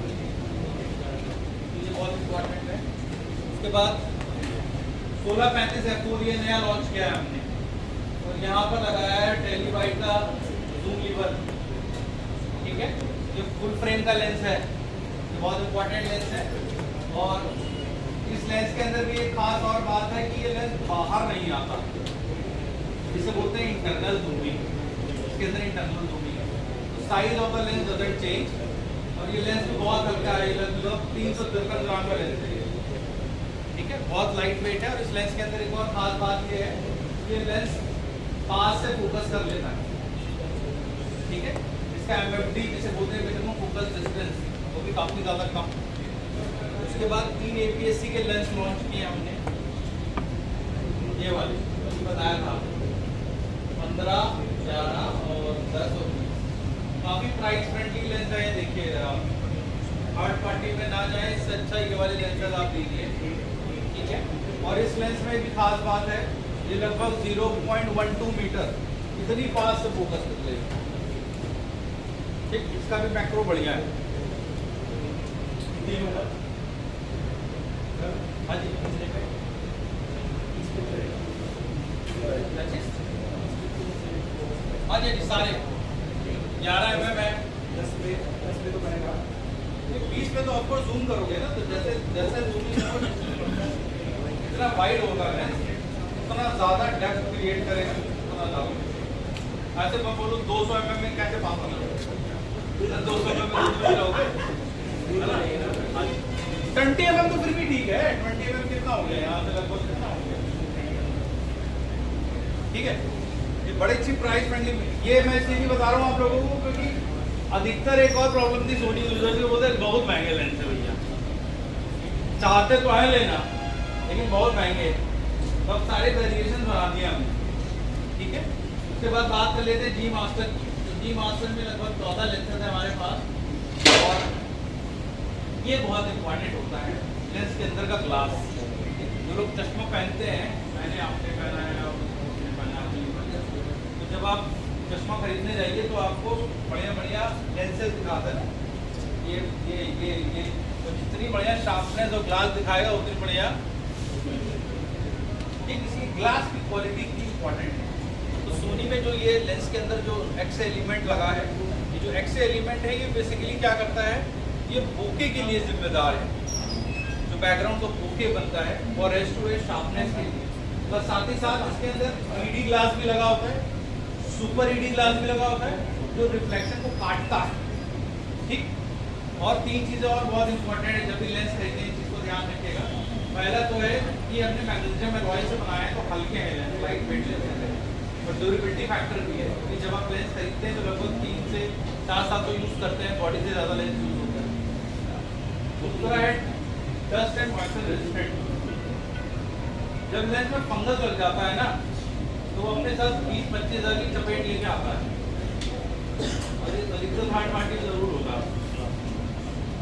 ये बहुत इंपॉर्टेंट है। उसके बाद 1635 F4 ये नया लॉन्च किया है हमने, और यहाँ पर लगाया है टेलीवाइट का जूम लीवर, ठीक है। ये फुल फ्रेम का लेंस है, ये बहुत इंपॉर्टेंट लेंस है। और इस लेंस के अंदर भी एक खास और बात है कि ये लेंस बाहर नहीं आता, जिसे बोलते हैं इंटरनल जूमिंग, इसके अंदर इंटरनल जूमिंग है। तो size of the lens doesn't change, और ये लेंस भी बहुत हल्का है, लगभग 353 ग्राम का लेंस है, ठीक है, बहुत लाइट वेट है। और इस लेंस के अंदर एक और खास बात ये है, ये लेंस पास से फोकस कर लेता है, ठीक है। इसका MFD जिसे बोलते हैं मिनिमम फोकस डिस्टेंस, वो भी काफ़ी ज़्यादा कम। उसके बाद 3 APS-C के लेंस लॉन्च किए हमने, ये वाले बताया था 15, 11 और 10 और 20, काफ़ी प्राइस फ्रेंडली लेंस है। देखिए आप थर्ड पार्टी में ना जाए, इससे अच्छा ये वाले लेंसेज आप लीजिए, ठीक है। और इस लेंस में भी खास बात है, ये लगभग 0.12 मीटर इतनी पास से फोकस कर लेगा, ठीक। इसका भी मैक्रो बढ़िया है, हाँ जी। हाँ जी सारे 11 mm है, 10 पे तो बनेगा, 20 पे तो आपको जूम करोगे ना, तो जैसे जैसे जूमिंग इतना वाइड होगा है, उतना ज़्यादा डेप्थ क्रिएट करेगा, उतना ज़्यादा। ऐसे मैं बोलूँ 200 mm में कैसे पास होगा, 200 mm में रहोगे, 20 mm तो फिर भी ठीक है, 20 mm कितना हो गया यहाँ से, लगभग कितना हो गया, ठीक है। ये बड़ी अच्छी प्राइस फ्रेंडली, ये मैं इसलिए भी बता रहा हूँ आप लोगों को क्योंकि अधिकतर एक और प्रॉब्लम थी सोनी यूजर्स के, बोलते हैं बहुत महंगे लेंस है भैया, चाहते तो है लेना लेकिन बहुत महंगे, तो अब सारे वेरिएशन बना दिए हमने, ठीक है। उसके बाद बात कर लेते हैं जी मास्टर की। तो जी मास्टर में लगभग 14 लेंसेज है हमारे पास, और ये बहुत इंपॉर्टेंट होता है लेंस के अंदर का ग्लास। जो लोग चश्मा पहनते हैं, मैंने आपने पहना है और पहना है, तो जब आप चश्मा खरीदने जाइए तो आपको बढ़िया बढ़िया लेंसेज दिखाता है, ये तो जितनी बढ़िया शार्पनेस और ग्लास दिखाएगा उतनी बढ़िया इसकी ग्लास की क्वालिटी की इंपॉर्टेंट है। तो सोनी में जो ये लेंस के अंदर जो एक्स एलिमेंट लगा है, ये जो एक्स एलिमेंट है ये बेसिकली क्या करता है, ये बोके के लिए जिम्मेदार है, जो बैकग्राउंड का बोके बनता है, और रेस्ट टू शार्पनेस के लिए। बस साथ ही साथ इसके अंदर ईडी ग्लास भी लगा होता है, सुपर ईडी ग्लास भी लगा होता है, जो रिफ्लेक्शन को काटता है, ठीक। और 3 चीज़ें और बहुत इंपॉर्टेंट है जब भी लेंस खरीदते हैं, इस चीज़ को ध्यान रखिएगा। पहला तो है कि हमने मैग्नीशियम एलॉय से बनाया है तो हल्के हैं लेंस, लाइट वेट लेंस है, और ड्यूरेबिलिटी फैक्टर भी है कि जब आप लेंस खरीदते हैं तो लगभग 3 से 4 साल तो यूज़ करते हैं, बॉडी से ज़्यादा लेंस यूज़ होता है। दूसरा है डस्ट एंड मॉइस्चर रेजिस्टेंट। जब लेंस में फंगस लग जाता है ना तो अपने साथ 20-25 हज़ार की चपेट लेके आता है, और ये अधिकतर हार्ड मार्टी जरूर होगा,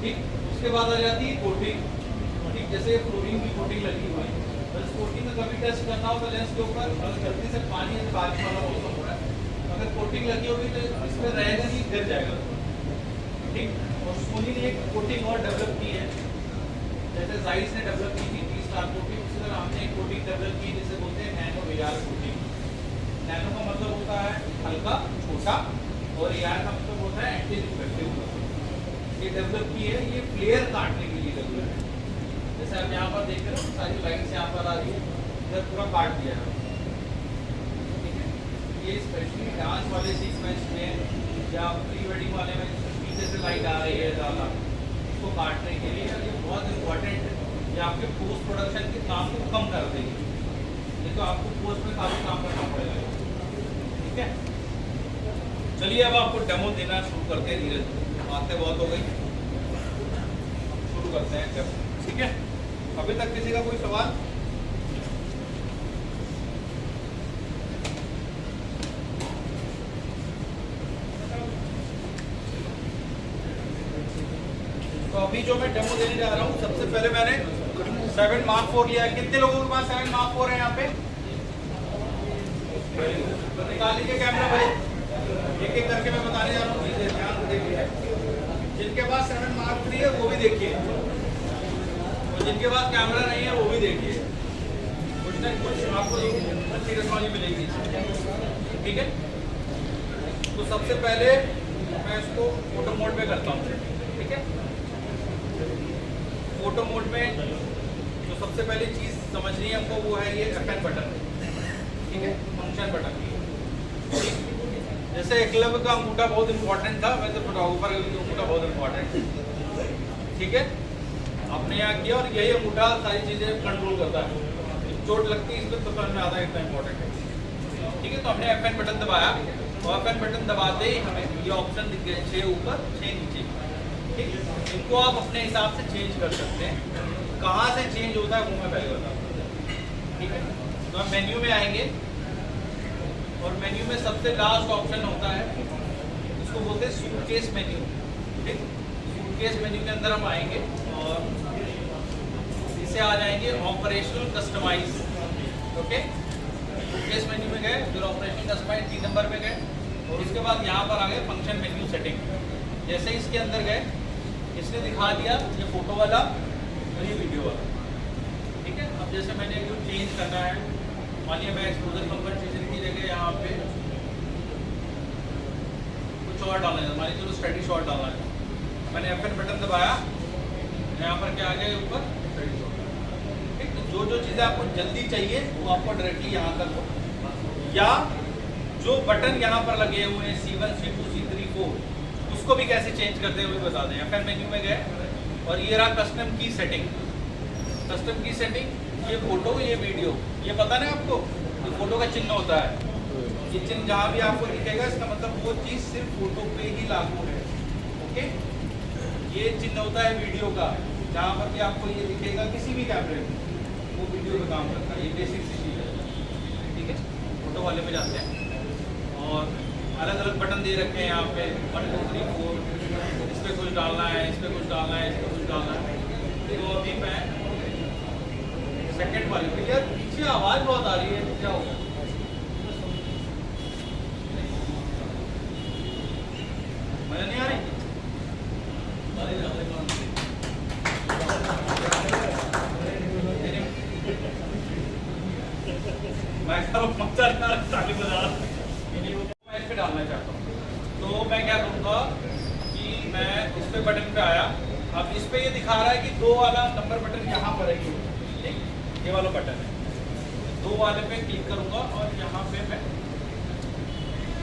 ठीक। उसके बाद आ जाती है कोटिंग, ठीक। जैसे फ्लोरीन की कोटिंग लगी हुई है, तो इस कोटिंग में कभी टेस्ट करना होगा लेंस के ऊपर, अगर गलती से पानी या बारिश वाला मौसम हो रहा है, अगर कोटिंग लगी होगी तो इसमें रहेगा नहीं, गिर जाएगा, ठीक। और सोनी ने एक कोटिंग और डेवलप की है, जैसे जाइस ने डेवलप की थी T-Star कोटिंग, उसी तरह हमने एक कोटिंग डेवलप की जिसे बोलते हैं नैनो AR कोटिंग। नैनो का मतलब होता है हल्का, छोटा, और AR का मतलब होता है एंटी रिफ्लेक्टिव। ये डेवलप की है, ये फ्लेयर काटने के लिए डेवलप है। जैसे आप यहाँ पर देख रहे हो सारी लाइट्स यहाँ पर आ रही है, इधर पूरा काट दिया है, ठीक है। ये स्पेशली डांस वाले सीक्वेंस में या प्री वेडिंग वाले में पीछे से लाइट आ रही है ज़्यादा, इसको काटने के लिए ये बहुत इंपॉर्टेंट है। ये आपके पोस्ट प्रोडक्शन के काम को कम कर देगी, नहीं तो आपको पोस्ट में काफ़ी काम करना पड़ेगा, ठीक है। चलिए अब आपको डेमो देना शुरू करते हैं, धीरे बातें बहुत हो गई, शुरू करते हैं डेमो, ठीक है। अभी तक किसी का कोई सवाल? तो अभी जो मैं डेमो देने जा रहा हूँ, सबसे पहले मैंने 7 Mark 4 लिया है। कितने लोगों के पास 7 Mark 4 है यहाँ पे? तो निकाल लीजिए कैमरा भाई, एक एक करके मैं बताने जा रहा हूँ, चीजें ध्यान से देखिए। जिनके पास 7 Mark 3 है वो भी देखिए, और जिनके पास कैमरा नहीं है वो भी देखिए, कुछ ना कुछ आपको अच्छी टेक्नोलॉजी मिलेगी, ठीक है। तो सबसे पहले मैं इसको फोटो मोड पे करता हूँ, ठीक है। फोटो मोड में जो सबसे पहली चीज़ समझनी है हमको वो है ये FN बटन, ठीक है, फंक्शन बटन। जैसे एकलव्य का अंगूठा बहुत इंपॉर्टेंट था, वैसे फोटोग्राफर का भी अंगूठा बहुत इंपॉर्टेंट है, ठीक है। आपने यहाँ किया और यही अंगूठा सारी चीज़ें कंट्रोल करता है, चोट लगती है इसमें तो समझ में आता है इतना इंपॉर्टेंट है, ठीक है। तो हमने FN बटन दबाया, और FN बटन दबाते ही हमें ये ऑप्शन दिख गए, 6 ऊपर 6 नीचे, ठीक। इनको आप अपने हिसाब से चेंज कर सकते हैं, कहाँ से चेंज होता है वो मैं पहले बताता हूँ, ठीक है। तो हम मेन्यू में आएंगे, और मेन्यू में सबसे लास्ट ऑप्शन होता है, इसको बोलते हैं सूटकेस मेन्यू, ठीक। सूटकेस मेन्यू के अंदर हम आएंगे और इसे आ जाएंगे operational customize, okay. Suitcase menu में गए, फिर ऑपरेशनल कस्टमाइज 3 नंबर पे गए, और उसके बाद यहाँ पर आ गए फंक्शन मेन्यू सेटिंग। जैसे इसके अंदर गए, इसने दिखा दिया ये फोटो वाला और ये वीडियो वाला, ठीक है। अब जैसे मैंने कुछ चेंज करना है, मानिए मैं एक्सपोजर कंपनसेशन की जगह यहाँ पे कुछ और डालना है, मानिए चलो स्टडी शॉट डालना है, मैंने FN बटन दबाया, यहाँ पर क्या आ गया ऊपर स्टडी शॉट, ठीक। तो जो चीज़ें आपको जल्दी चाहिए वो आपको डायरेक्टली यहाँ कर दो, या जो बटन यहाँ पर लगे हुए हैं C1 C2 C3 4 उसको भी कैसे चेंज करते हुए बता दें। FN मेन्यू में गए, और ये रहा कस्टम की सेटिंग। कस्टम की सेटिंग, ये फोटो ये वीडियो, ये पता ना आपको, ये फोटो का चिन्ह होता है, ये चिन्ह जहाँ भी आपको दिखेगा इसका मतलब वो चीज़ सिर्फ फोटो पे ही लागू है, ओके। ये चिन्ह होता है वीडियो का, जहाँ पर भी आपको ये दिखेगा किसी भी कैमरे में, वो वीडियो पे काम करता है, ये बेसिक सी चीज़ है, ठीक है। फोटो वाले में जाते हैं, और अलग अलग बटन दे रखे हैं यहाँ पे 1 2 3 4, इस पर कुछ डालना है, इस पर कुछ डालना है, इस पर कुछ डालना है। तो अभी मैं सेकंड वाले पे, यार पीछे आवाज़ बहुत आ रही है, क्या होगा? मजा नहीं आ रही? मैं इस पे डालना चाहता हूँ, तो मैं क्या करूँगा कि मैं इस पे बटन पे आया, अब इस पे ये दिखा रहा है कि 2 वाला नंबर बटन यहाँ पर है, ठीक, ये वाला बटन है, 2 वाले पे क्लिक करूँगा, और यहाँ पे मैं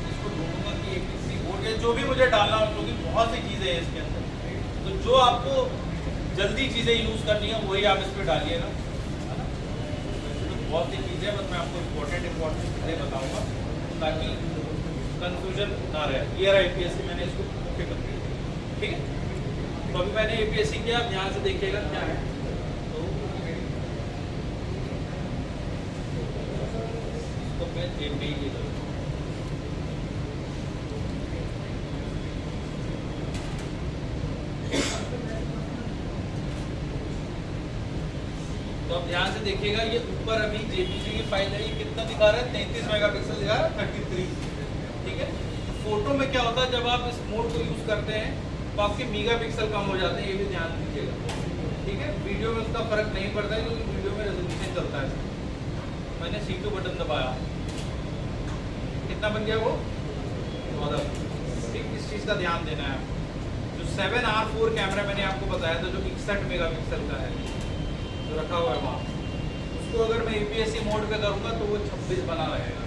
इसको ढूंढूंगा कि एक किसी वो क्योंकि जो भी मुझे डालना हो, क्योंकि बहुत सी चीज़ें हैं इसके अंदर, तो जो आपको जल्दी चीज़ें यूज़ करनी है वही आप इस पर डालिएगा, है ना। तो बहुत सी चीज़ें, बस मैं आपको इम्पोर्टेंट चीज़ें बताऊँगा ताकि कंफ्यूजन ना रहे। ये रहा APSC, मैंने इसको ओके कर दिया, ठीक है। तो अभी मैंने APSC किया, आप ध्यान से देखिएगा क्या है। तो मैं APSC तो अब ध्यान से देखिएगा, ये ऊपर अभी JPG की फाइल है, ये कितना दिखा रहा है, 33 मेगापिक्सल दिखा रहा है, 33, ठीक है। फोटो में क्या होता है, जब आप इस मोड को यूज़ करते हैं तो आपके मेगापिक्सल कम हो जाते हैं, ये भी ध्यान दीजिएगा, ठीक है। वीडियो में उसका फर्क नहीं पड़ता है क्योंकि वीडियो में रेजोल्यूशन चलता है। मैंने C2 बटन दबाया, कितना बन गया वो 14, ठीक। इस चीज़ का ध्यान देना है। जो 7R4 कैमरा मैंने आपको बताया था, जो 61 मेगापिक्सल का है, जो रखा हुआ है वहाँ, उसको अगर मैं APSC मोड पे करूँगा तो वो 26 बना रहेगा,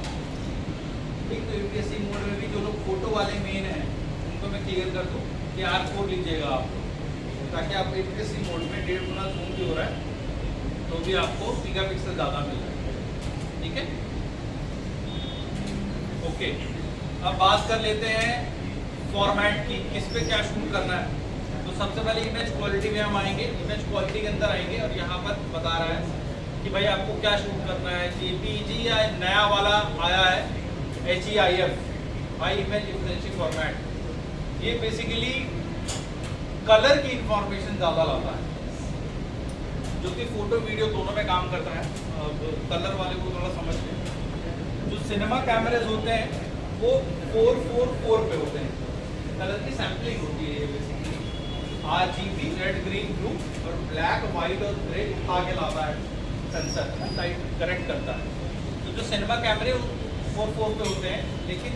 ठीक। तो APSC मोड में भी जो लोग फोटो वाले मेन हैं उनको मैं क्लियर कर दूँ कि R4 लीजिएगा आप, ताकि आप APSC मोड में 1.5 गुना जूम भी हो रहा है तो भी आपको मेगापिक्सल ज़्यादा मिल रहा है, ठीक है। ओके, अब बात कर लेते हैं फॉर्मेट की, किस पे क्या शूट करना है। तो सबसे पहले इमेज क्वालिटी में हम आएंगे, इमेज क्वालिटी के अंदर आएंगे और यहाँ पर बता रहा है कि भाई आपको क्या शूट करना है, JPG या नया वाला आया है HEIF, high image intensity format. ये बेसिकली कलर की इंफॉर्मेशन ज़्यादा लाता है, जो कि फोटो वीडियो दोनों में काम करता है। अब कलर वाले को थोड़ा समझ लें। जो सिनेमा कैमरेज होते हैं वो 444 पे होते हैं, कलर की सैम्पलिंग होती है ये basically. RGB red green blue और ब्लैक वाइट और ग्रे उठा के लाता है सेंसर, लाइट करेक्ट करता है। तो जो सिनेमा कैमरे 444 पे होते हैं, लेकिन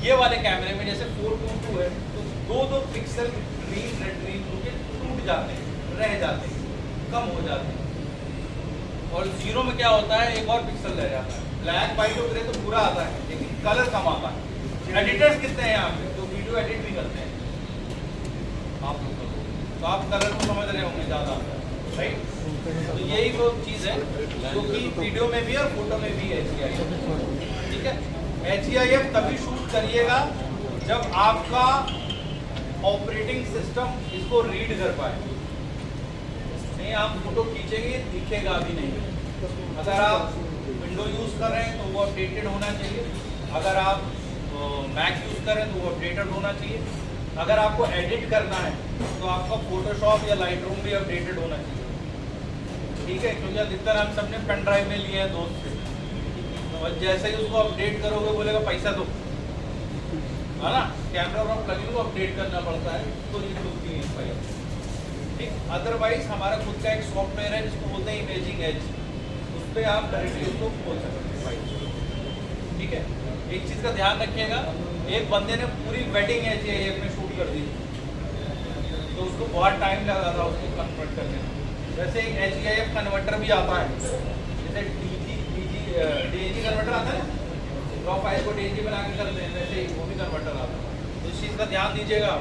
ये वाले कैमरे में जैसे 422 है तो 2-2 pixel green red green blue के टूट जाते हैं, रह जाते हैं, कम हो जाते हैं। और 0 में क्या होता है, एक और पिक्सल रह जाता है। ब्लैक वाइट और ग्रे तो पूरा आता है लेकिन कलर कम आता है। एडिटर्स कितने हैं यहाँ पे, तो वीडियो एडिट भी करते हैं आप लोग, तो आप कलर को समझ रहे होंगे ज़्यादा, राइट। तो यही वो चीज़ है जो कि वीडियो में भी और फोटो में भी है HEIF, ठीक है। HEIF तभी शूट करिएगा जब आपका ऑपरेटिंग सिस्टम इसको रीड कर पाए। नहीं आप फोटो खींचेंगे दिखेगा भी नहीं। अगर आप विंडो यूज़ कर रहे हैं तो वो अपडेटेड होना चाहिए, अगर आप मैक यूज़ कर रहे हैं तो वो अपडेटेड होना चाहिए, अगर आपको एडिट करना है तो आपका फोटोशॉप या लाइटरूम भी अपडेटेड होना चाहिए, ठीक है। क्योंकि अधिकतर हम सबने पेन ड्राइव में लिए हैं दोस्त से, तो जैसे ही उसको अपडेट करोगे बोलेगा पैसा दो, है ना। कैमरा और प्लगइन को अपडेट करना पड़ता है तो ये खुलती है फाइल, ठीक। अदरवाइज हमारा खुद का एक सॉफ्टवेयर है जिसको बोलते हैं इमेजिंग एज, उस पर आप डायरेक्टली उसको खोल सकते हैं फाइल, ठीक है। एक चीज़ का ध्यान रखिएगा, एक बंदे ने पूरी वेडिंग HEIF में शूट कर दी तो उसको बहुत टाइम लगा था उसको कन्वर्ट करने में। वैसे एक HEIF कन्वर्टर भी आता है, जैसे DAG कन्वर्टर आता है ना, रॉ फाइल को DAG बना के करते हैं, वैसे वो भी कन्वर्टर आता है। तो इस चीज़ का ध्यान दीजिएगा।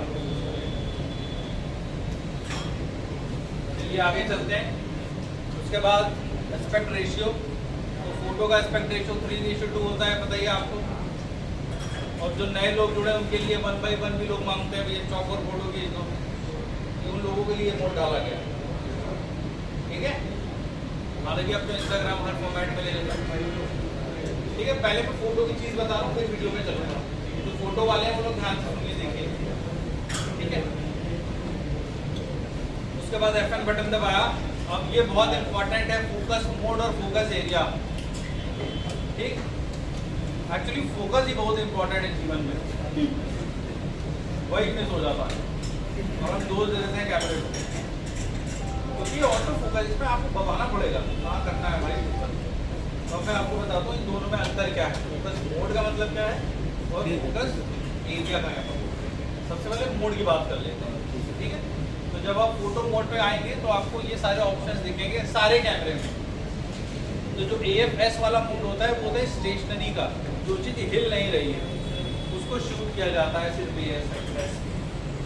चलिए आगे चलते हैं। उसके बाद एस्पेक्ट रेशियो, तो फोटो का एस्पेक्ट रेशियो 3:2 होता है, बताइए आपको। और जो नए लोग जुड़े हैं उनके लिए 1:1 भी लोग मांगते हैं, भैया चौकोर फोटो की, तो उन लोगों के लिए मोड डाला गया, ठीक है। हालांकि अब तो इंस्टाग्राम हर फॉर्मेट में ले लेता है, ठीक है। पहले मैं फोटो की चीज़ बता रहा हूँ फिर वीडियो में चलूँगा। तो फोटो वाले हैं वो लोग ध्यान से सुनिए, देखिए, ठीक है। उसके बाद FN बटन दबाया। अब ये बहुत इंपॉर्टेंट है, फोकस मोड और फोकस एरिया, ठीक। एक्चुअली फोकस ही बहुत इंपॉर्टेंट है जीवन में, वही मिस हो जाता है और हम दोस्त दे देते हैं कैमरे को, क्योंकि ऑटो फोकस इसमें आपको बताना पड़ेगा कहाँ करना है भाई। तो मैं आपको बताता हूँ इन दोनों में अंतर क्या है, फोकस मोड का मतलब क्या है और फोकस एरिया का है। सबसे पहले मोड की बात कर लेते हैं, ठीक है। तो जब आप फोटो मोड पे आएंगे तो आपको ये सारे ऑप्शंस दिखेंगे सारे कैमरे में। तो जो AFS वाला मोड होता है वो होता है स्टेशनरी का, जो चीज़ हिल नहीं रही है किसको शूट किया जाता है सिर्फ ये सेक्टर्स,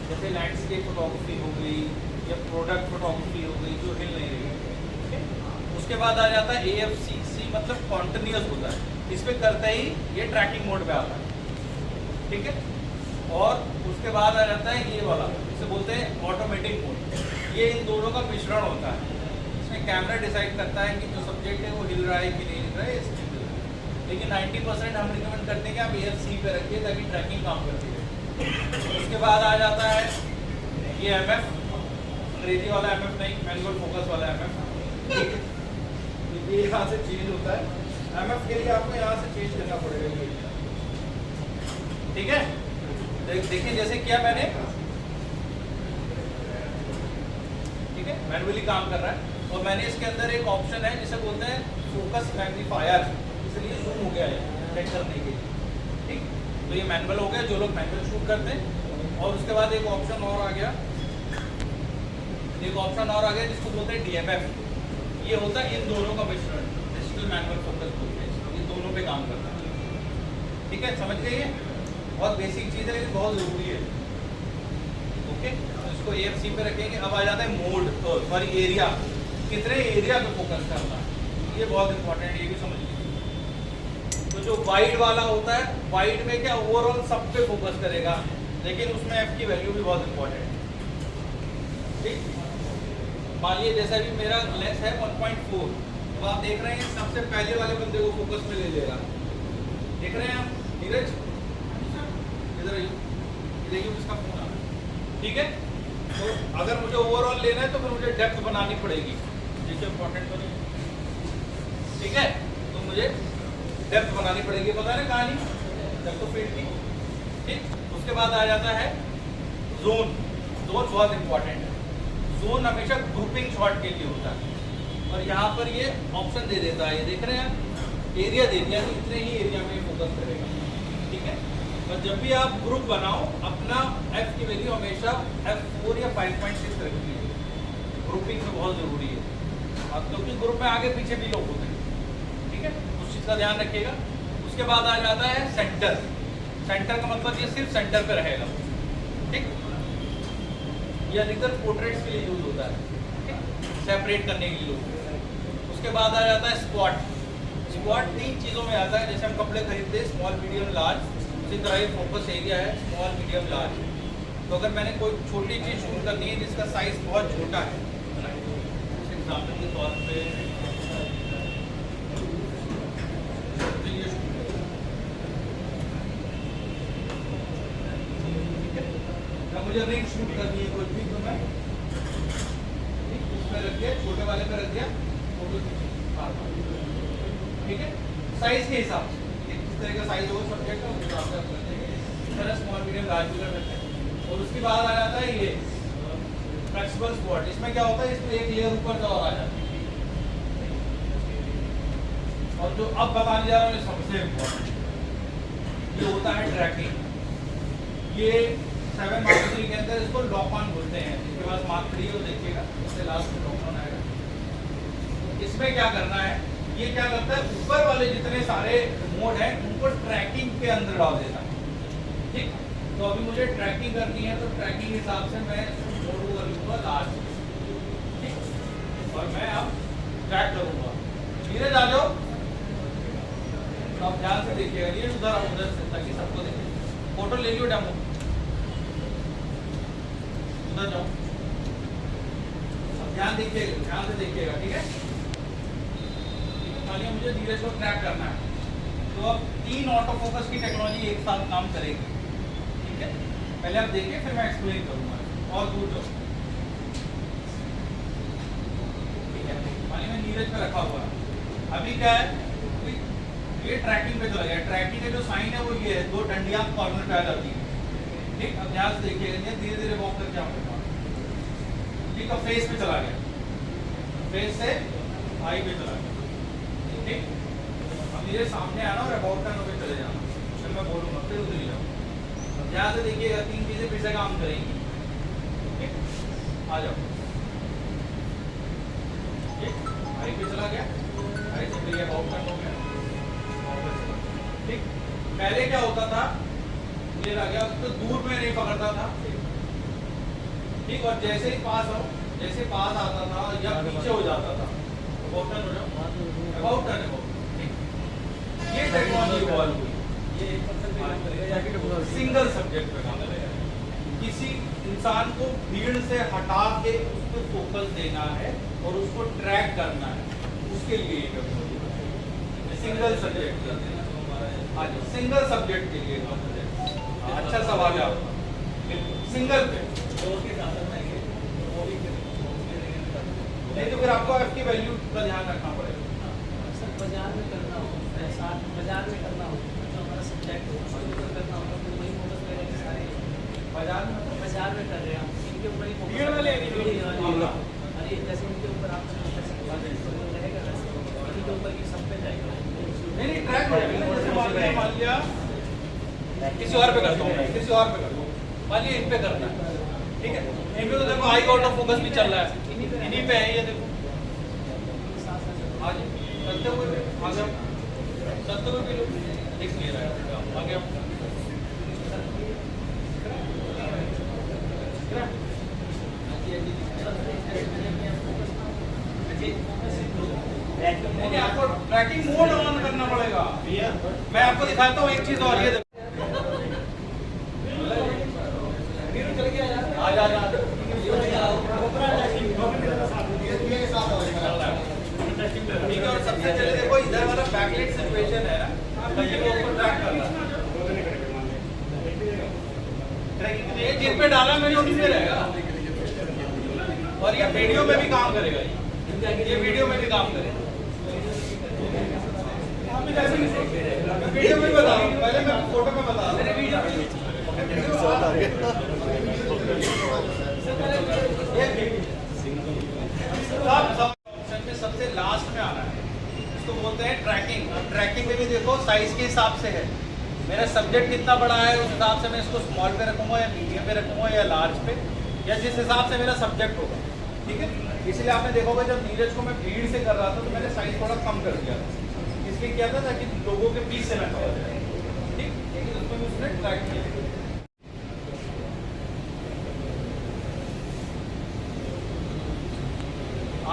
जैसे लैंडस्केप फोटोग्राफी हो गई या प्रोडक्ट फोटोग्राफी हो गई जो हिल नहीं रही है। उसके बाद आ जाता है AFC मतलब कॉन्टिन्यूस होता है, इस पे करते ही ये ट्रैकिंग मोड पे आता है, ठीक है। और उसके बाद आ जाता है ये वाला, इसे बोलते हैं ऑटोमेटिक मोड। ये इन दोनों का मिश्रण होता है, इसमें कैमरा डिसाइड करता है कि जो सब्जेक्ट है वो हिल रहा है कि नहीं हिल रहा है, लेकिन 90% हम रिकमेंड करते हैं कि आप AFC पे रखिए ताकि ट्रैकिंग काम करती है। उसके बाद आ जाता है ये MF, अंग्रेजी वाला MF नहीं, मैनुअल फोकस वाला MF, ठीक है। ये यहाँ से चेंज होता है, MF के लिए आपको यहाँ से चेंज करना पड़ेगा, ठीक है। देखिए जैसे किया मैंने, ठीक है, मैनुअली काम कर रहा है। और मैंने इसके अंदर एक ऑप्शन है जिसे बोलते हैं फोकस मैग्नीफायर, इसलिए जूम हो गया है चेक करने के लिए, ठीक। तो ये मैनुअल हो गया, जो लोग मैनुअल शूट करते हैं। और उसके बाद एक ऑप्शन और आ गया, जिसको बोलते हैं DMF। ये होता है इन दोनों का मिश्रण, डिजिटल मैनुअल फोकस बोलते हैं, ये दोनों पे काम करता है, ठीक है। समझ गए? ये बहुत बेसिक चीज़ है लेकिन बहुत ज़रूरी है, ओके। तो इसको AFC पे रखेंगे। अब आ जाता है मोड, सॉरी एरिया, कितने एरिया पे फोकस करना है, ये बहुत इंपॉर्टेंट है, ये भी समझ लीजिए। तो जो वाइड वाला होता है, वाइड में क्या ओवरऑल सब पे फोकस करेगा, लेकिन उसमें F की वैल्यू भी बहुत इंपॉर्टेंट है, ठीक। मान लीजिए जैसा भी मेरा लेंस है 1.4, तो आप देख रहे हैं सबसे पहले वाले बंदे को फोकस में ले लेगा, देख रहे हैं आप नीरज, इधर देखिए इसका फोन आ रहा है, ठीक है। तो अगर मुझे ओवरऑल लेना है तो फिर मुझे डेप्थ बनानी पड़ेगी, जिससे इंपॉर्टेंट तो नहीं, ठीक है। तो मुझे डेप्थ बनानी पड़ेगी, पता है ना कहानी डेप्थ ऑफ फील्ड की, ठीक। उसके बाद आ जाता है जोन बहुत इंपॉर्टेंट है। जोन हमेशा ग्रुपिंग शॉट के लिए होता है, और यहाँ पर ये ऑप्शन दे देता है, ये देख रहे हैं आप, एरिया दे दिया, तो इतने ही एरिया में फोकस करेगा, ठीक है। और जब भी आप ग्रुप बनाओ, अपना F की वैल्यू हमेशा F4 या 5.6 रखिए, ग्रुपिंग में बहुत ज़रूरी है, क्योंकि ग्रुप में आगे पीछे भी लोग होते हैं, ठीक है। उस चीज़ का ध्यान रखिएगा। उसके बाद आ जाता है सेंटर का मतलब ये सिर्फ सेंटर पे रहेगा, ठीक। ये अधिकतर पोर्ट्रेट्स के लिए यूज होता है, ठीक, सेपरेट करने के लिए। उसके बाद आ जाता है स्पॉट 3 चीज़ों में आता है, जैसे हम कपड़े खरीदते हैं स्मॉल मीडियम लार्ज, इसी तरह ये फोकस एरिया है स्मॉल मीडियम लार्ज। तो अगर मैंने कोई छोटी चीज़ शूट करनी है जिसका साइज बहुत छोटा है, एग्जाम्पल के तौर पे मुझे रिंग शूट करनी है कोई भी, तो मैं इसमें रख दिया, छोटे वाले पे रख दिया फोटो, ठीक है। साइज के हिसाब से किस तरह का साइज होगा सब्जेक्ट का उस हिसाब से आप करते हैं, इस तरह स्मॉल मीडियम लार्ज भी कर सकते हैं। और उसके बाद आ जाता है ये फ्लेक्सिबल स्पॉट, इसमें क्या होता है, इसमें एक लेयर ऊपर का और आ जाता है। और जो अब बताने जा रहा हूँ ये सबसे इम्पोर्टेंट, ये होता है ट्रैकिंग। ये 7 मार्क 3 के अंदर इसको लॉक ऑन बोलते हैं, इसके बाद मार्क 3 को देखिएगा, इससे लास्ट में लॉक ऑन आएगा। इसमें क्या करना है, ये क्या करता है, ऊपर वाले जितने सारे मोड हैं उनको ट्रैकिंग के अंदर डाल देता है, ठीक। तो अभी मुझे ट्रैकिंग करनी है, तो ट्रैकिंग हिसाब से मैं मोड को कर लूँगा लास्ट, ठीक। और मैं अब ट्रैक करूँगा, धीरे आ जाओ, तो आप ध्यान से देखिएगा, ये उधर से ताकि सबको देखें। फोटो ले लियो डेमो, उधर जाओ, अब ध्यान से देखिएगा, ठीक है। मानिए मुझे धीरे से ट्रैक करना है, तो अब 3 ऑटो फोकस की टेक्नोलॉजी एक साथ काम करेगी, ठीक है। पहले आप देखिए, फिर मैं एक्सप्लेन करूंगा। और दूर जाओ, ठीक है। मानिए मैं नीरज पे रखा हुआ है, अभी क्या है, ये ट्रैकिंग पे चला गया। ट्रैकिंग का जो साइन है वो ये है, 2 डंडियां कॉर्नर पे आ जाती है, ठीक। अब ध्यान से देखिएगा, धीरे धीरे वॉक करके आपको, ठीक है। फेस पे चला गया, फेस से आई पे चला गया, ठीक। अब मेरे सामने आना और अबाउट टर्न पे चले जाना, फिर मैं बोलूँगा, फिर उधर ही जाओ। अब ध्यान से देखिएगा, 3 चीज़ें फिर से काम करेंगी, ठीक। आ जाओ, ठीक। आई पे चला गया, आई से फिर अबाउट टर्न हो गया, ठीक। पहले क्या होता था, क्लियर आ गया, तो दूर में नहीं पकड़ता था, ठीक। और जैसे ही पास हो, जैसे पास आता था या पीछे हो जाता था, अबाउट टर्न हो जाओ, अबाउट टर्न हो, ठीक। ये टेक्नोलॉजी इवॉल्व हुई, ये सिंगल सब्जेक्ट पे काम करेगा। किसी इंसान को भीड़ से हटा के उस पर फोकस देना है और उसको ट्रैक करना है, उसके लिए ये टेक्नोलॉजी सिंगल सब्जेक्ट, हाँ जी, सिंगल सब्जेक्ट के लिए। अच्छा सवाल है आपका, सिंगल पे नहीं तो फिर आपको एफ की वैल्यू का ध्यान रखना पड़ेगा। सर बाजार में करना हो, बाजार में करना हो जो हमारा सब्जेक्ट हो उसके ऊपर करना होगा, तो वही फोकस करेंगे सारे। बाजार में बाजार में कर रहे हैं हम, इनके ऊपर ही भीड़ वाले अरे जैसे इनके ऊपर आप रहेगा वैसे इनके ऊपर की सब पे जाएगा। नहीं ट्रैक हो जाएगा। जैसे मान लिया किसी और पे करता हूँ, किसी और पे करता हूँ, मान लिया इन पे करना है, ठीक है। इन पे तो देखो आई आउट ऑफ फोकस भी चल रहा है, इन्हीं पे है ये देखो। आज करते हुए आगे करते हुए भी लोग देख ले रहा है, आगे नहीं, आपको ट्रैकिंग मोड ऑन करना पड़ेगा। मैं आपको दिखाता हूँ एक चीज और, ये देखो आ जा ठीक है। और सबसे पहले देखो इधर वाला बैकलाइट सिचुएशन है ना, ये को ऊपर ट्रैक करना ट्रैकिंग के लिए जिन पे डाला मैंने उन्हीं पे रहेगा। और ये वीडियो में भी काम करेगा, ये वीडियो में भी काम करेगा। वीडियो में बता रहा हूँ, पहले मैं फोटो में बता रहा हूँ। सबसे लास्ट में आना है, इसको बोलते हैं ट्रैकिंग। ट्रैकिंग में भी देखो साइज के हिसाब से है, मेरा सब्जेक्ट कितना बड़ा है उस हिसाब से मैं इसको स्मॉल पे रखूंगा या मीडियम पे रखूंगा या लार्ज पे, या जिस हिसाब से मेरा सब्जेक्ट होगा, ठीक है। इसलिए आपने देखोगे जब नीरज को मैं भीड़ से कर रहा था तो मैंने साइज थोड़ा कम कर दिया था, इसलिए किया था ताकि लोगों के बीच से मैं कवर जाए, ठीक। लेकिन उसमें भी उसने ट्रैक किया।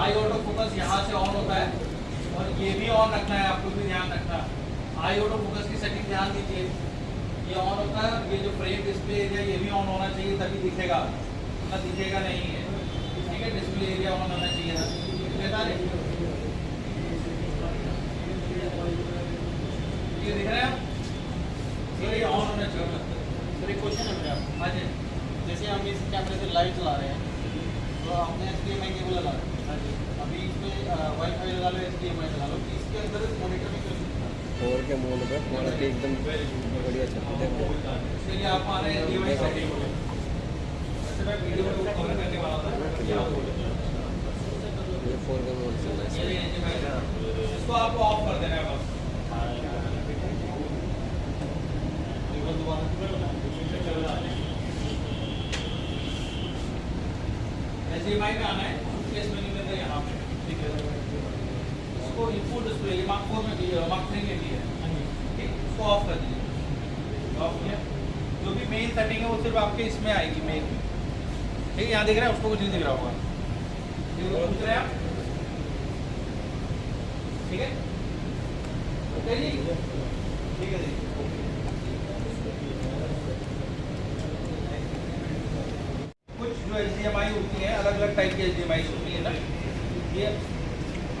आई ऑटो फोकस यहाँ से ऑन होता है और ये भी ऑन रखना है, आपको भी ध्यान रखना है। आई ऑटो फोकस की सेटिंग ध्यान दीजिए, ये ऑन होता है। ये जो फ्रेम डिस्प्ले एरिया ये भी ऑन होना चाहिए तभी दिखेगा, ना दिखेगा नहीं है, ठीक है। डिस्प्ले एरिया ऑन होना चाहिए ना, ये दिख रहे हैं ये ऑन होना चाहिए। सर एक क्वेश्चन है मेरा, हाँ जी, जैसे हम इस कैमरे से लाइट चला रहे हैं तो हमने HDMI केबल लगा रहे हैं, अभी इस पे वाईफाई लगा लो, HDMI लगा लो, इसके अंदर मॉनिटर भी कर सकते हैं। और क्या मोड पे क्वालिटी एकदम बढ़िया चलती है। इसके लिए आप हमारे HDMI सेटिंग वैसे मैं वीडियो में कवर करने वाला था, ये 4K मोड से इसको आपको ऑफ कर देना है बस। HDMI में आना है, केस मेन्यू में यहाँ पे, ठीक है। इसको इनपुट डिस्प्ले Mark 4 में भी Mark 3 में भी है, ठीक। इसको ऑफ कर दीजिए, ऑफ किया। जो भी मेन सेटिंग है वो सिर्फ आपके इसमें आएगी, मेन, ठीक है। यहाँ दिख रहा है, उसको कुछ नहीं दिख रहा होगा, पूछ रहे हैं आप, ठीक है, ओके जी, ठीक है जी। कुछ जो HDMI होती है, अलग अलग टाइप की HDMI होती है ना, ये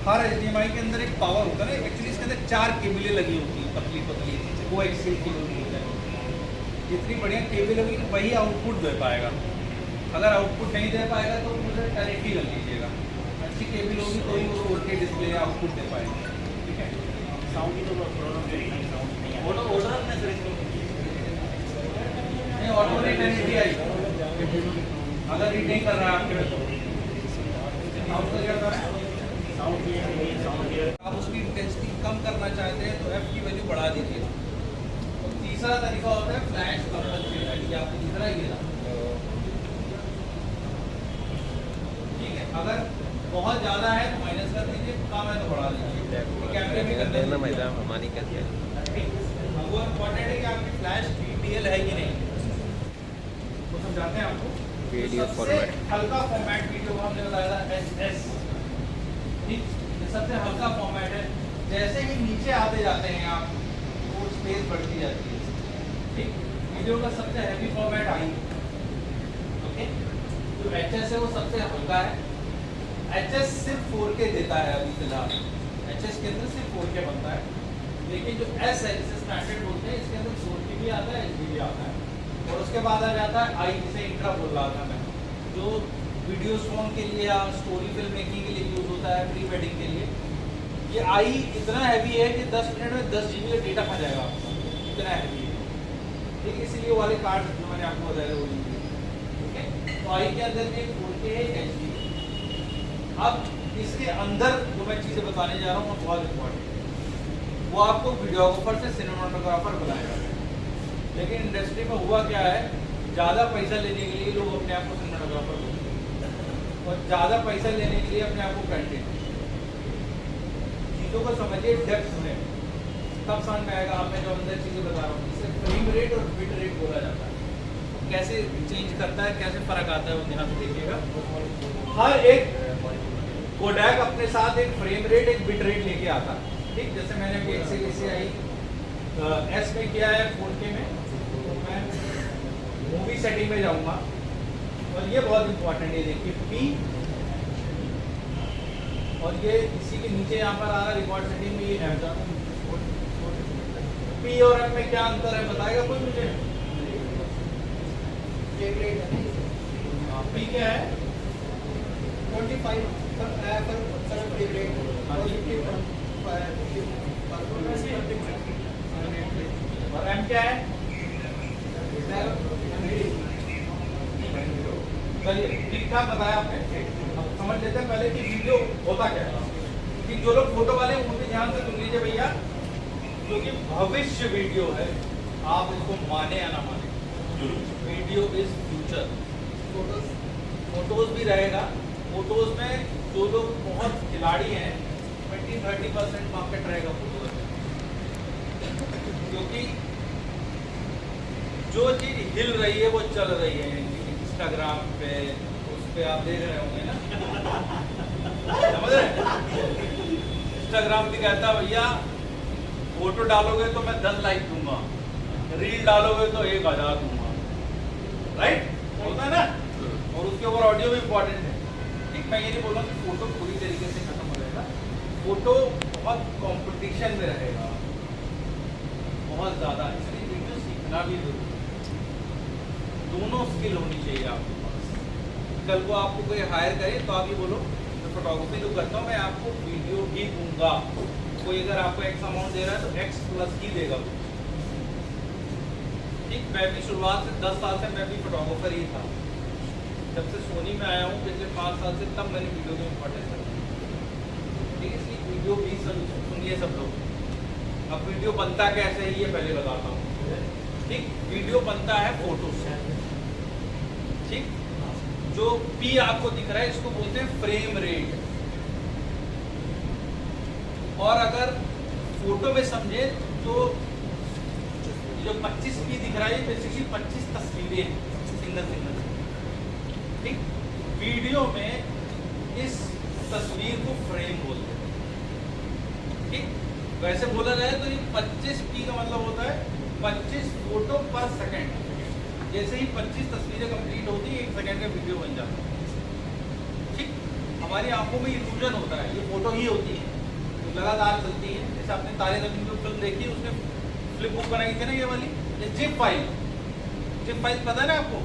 हर HDMI के अंदर एक पावर होता है ना। एक्चुअली इसके अंदर 4 केबलें लगी होती हैं, पतली पतली कोएक्सियल केबल होता है। जितनी बढ़िया केबल होगी वही आउटपुट दे पाएगा, अगर आउटपुट नहीं दे पाएगा तो मुझे डायरेक्टली कर लीजिएगा। अच्छी केबल होगी तो ही वो 4K डिस्प्ले आउटपुट दे पाएगा, ठीक है। साउंड की तो प्रॉब्लम नहीं, ऑर्डर नहीं, ऑटो नहीं आई अगर रीड नहीं कर रहा है आपके में तो आप उसकी इंटेंसिटी कम करना चाहते हैं तो F की वैल्यू बढ़ा दीजिए। तीसरा तरीका होता है फ्लैश कंपनसेट, आपको दिख रहा है ये, ठीक है। अगर बहुत ज़्यादा है तो माइनस कर दीजिए, कम है तो बढ़ा दीजिए। कैमरे भी कर देना हमारी क्या वो इम्पोर्टेंट है कि आपकी फ्लैश 3D रियल है कि नहीं, वो समझाते हैं आपको। वीडियो सबसे फॉर्मेट। हल्का फॉर्मेट वीडियो को हमने बताया था एस, ठीक, ये सबसे हल्का फॉर्मेट है। जैसे ही नीचे आते जाते हैं आप, वो स्पेस बढ़ती जाती है, ठीक। वीडियो का सबसे हैवी फॉर्मेट आई, ओके। जो एचएस है वो सबसे हल्का है। एचएस सिर्फ 4K देता है अभी फिलहाल, एचएस के अंदर सिर्फ 4K बनता है। लेकिन जो एस है, जिसे स्टैंडर्ड बोलते हैं, इसके अंदर 4K भी आता है, HD भी आता है। और उसके बाद आ जाता है आई, जिसे इंट्रा बोल रहा था मैं, जो वीडियो सॉन्ग के लिए या स्टोरी फिल्म मेकिंग के लिए यूज होता है, प्री वेडिंग के लिए। ये आई इतना हैवी है कि 10 मिनट में 10 GB का डेटा खा जाएगा आपका, इतना हैवी है, ठीक। इसीलिए वाले कार्ड जो मैंने आपको बताया वो यूज है, ठीक है। तो आई के अंदर भी 4K है, HD। अब इसके अंदर जो मैं चीज़ें बताने जा रहा हूँ वो बहुत इम्पोर्टेंट है। वो आपको वीडियोग्राफर से सिनेमाटोग्राफर बनाएगा। लेकिन इंडस्ट्री में हुआ क्या है, ज़्यादा पैसा लेने के लिए लोग अपने आप को सिनेमाटोग्राफर बोलते हैं, और ज़्यादा पैसा लेने के लिए अपने आप को कंटेंट। चीज़ों को समझिए डेप्थ में, तब समझ में आएगा। आप मैं जो अंदर चीज़ें बता रहा हूँ, इसे फ्रेम रेट और बिट रेट बोला जाता है। कैसे चेंज करता है, कैसे फ़र्क आता है, वो ध्यान से देखिएगा। हर एक कोडैक अपने साथ एक फ्रेम रेट, एक बिट रेट लेके आता है, ठीक। जैसे मैंने अभी XACI एस में किया है 4K में, तो मैं मूवी सेटिंग में जाऊंगा, और ये बहुत इंपॉर्टेंट है, देखिए P, और ये इसी के नीचे यहाँ पर आ रहा है रिकॉर्ड सेटिंग में, ये M। P और M में क्या अंतर है बताएगा कोई मुझे? P क्या है? 25 और M क्या है? चलिए ठीक ठाक बताया आपने। अब समझ लेते हैं पहले कि वीडियो होता क्या है। कि जो लोग फोटो वाले हैं उनके ध्यान से सुन लीजिए भैया, क्योंकि भविष्य वीडियो है, आप इसको माने या ना माने, वीडियो इज फ्यूचर। फोटोज भी रहेगा, फोटोज में जो लोग बहुत खिलाड़ी हैं 20-30% मार्केट रहेगा फोटोज में, क्योंकि जो चीज हिल रही है वो चल रही है। इंस्टाग्राम पे, उस पे आप देख रहे होंगे ना, समझ रहे? इंस्टाग्राम भी कहता है भैया फोटो डालोगे तो मैं 10 लाइक दूंगा, रील डालोगे तो 1000 दूंगा, राइट? होता है ना। और उसके ऊपर ऑडियो भी इम्पोर्टेंट है, ठीक। मैं ये नहीं बोल रहा कि फोटो पूरी तरीके से खत्म हो जाएगा, फोटो बहुत कंपटीशन में रहेगा, बहुत ज़्यादा। इसलिए वीडियो सीखना भी जरूरी है, दोनों स्किल होनी चाहिए आपके पास। कल को आपको कोई हायर करे तो आप ये बोलो मैं फोटोग्राफी जो करता हूँ, मैं आपको वीडियो भी दूंगा। कोई अगर आपको एक्स अमाउंट दे रहा है तो एक्स प्लस ही देगा वो, ठीक। मैं भी शुरुआत से 10 साल से मैं भी फोटोग्राफर ही था। जब से सोनी में आया हूँ पिछले 5 साल से, तब मैंने वीडियो की इम्पोर्टेंस रखी, ठीक है। इसलिए वीडियो भी सुनिए सब लोग। अब वीडियो बनता कैसे है ये पहले बताता हूँ, ठीक। वीडियो बनता है फोटो से, ठीक। जो P आपको दिख रहा है इसको बोलते हैं फ्रेम रेट। और अगर फोटो में समझे तो जो 25P दिख रहा है बेसिकली 25 तस्वीरें हैं, सिंगल सिंगल, ठीक। वीडियो में इस तस्वीर को फ्रेम बोलते हैं, ठीक। वैसे बोला जाए तो ये 25P का मतलब होता है 25 फोटो पर सेकंड। जैसे ही 25 तस्वीरें कंप्लीट होती है 1 सेकंड का वीडियो बन जाता है, ठीक। हमारी आंखों में इल्यूजन होता है, ये फोटो ही होती है, तो लगातार चलती है। जैसे आपने तारे ज़मीन की फिल्म देखी, उसने फ्लिप बुक बनाई थी ना ये वाली, ये जिप फाइल पता है ना आपको?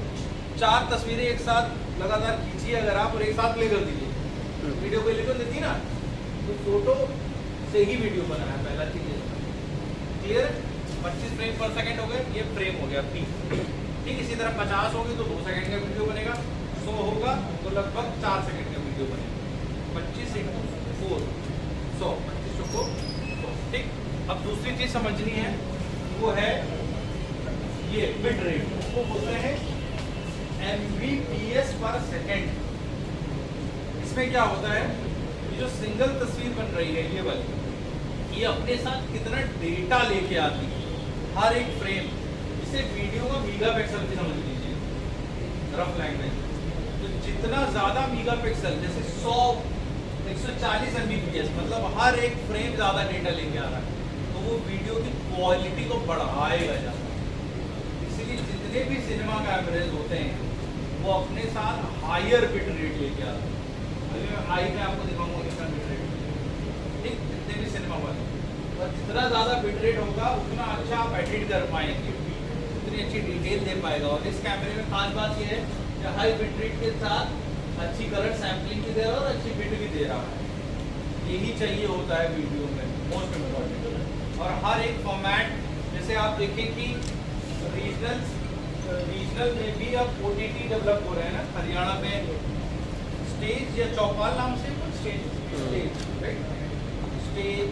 4 तस्वीरें एक साथ लगातार खींचिए अगर आप, और एक साथ प्ले कर दीजिए, वीडियो को लेकर देती ना, तो फोटो से ही वीडियो बना है। पहला चीज क्लियर? 25 फ्रेम पर सेकंड हो गए, ये फ्रेम हो गया P, ठीक। इसी तरह 50 होगी तो 2 सेकंड का वीडियो बनेगा, 100 होगा तो लगभग 4 सेकंड का वीडियो बनेगा। 25 × 4 100, 25 को 100, ठीक। अब दूसरी चीज समझनी है, वो है ये बिट रेट, उसको बोलते हैं MBPS पर सेकंड। इसमें क्या होता है, ये जो सिंगल तस्वीर बन रही है ये वाली, ये अपने साथ कितना डेटा लेके आती है, हर एक फ्रेम। इससे वीडियो का मेगापिक्सल भी समझ लीजिए, रफ लैंग्वेज। तो जितना ज़्यादा मेगापिक्सल, जैसे 100 140 Mbps, मतलब हर एक फ्रेम ज़्यादा डेटा लेके आ रहा है, तो वो वीडियो की क्वालिटी को बढ़ाएगा ज़्यादा। इसलिए जितने भी सिनेमा कैमरेज होते हैं वो अपने साथ हायर बिट रेट लेके आते हैं। अभी मैं हाई में आपको दिखाऊंगा कितना बिट रेट, ठीक, जितने भी सिनेमा वाले, और जितना ज़्यादा बिट रेट होगा उतना अच्छा आप एडिट कर पाएंगे, उतनी अच्छी डिटेल दे पाएगा। और इस कैमरे में खास बात यह है कि हाई बिट रेट के साथ अच्छी कलर सैम्पलिंग भी दे रहा है और अच्छी बिट भी दे रहा है। यही चाहिए होता है वीडियो में, मोस्ट इम्पोर्टेंट। और हर एक फॉर्मेट, जैसे आप देखें कि रीजनल में भी अब OTT डेवलप हो रहे हैं ना, हरियाणा में स्टेज या चौपाल नाम से कुछ स्टेज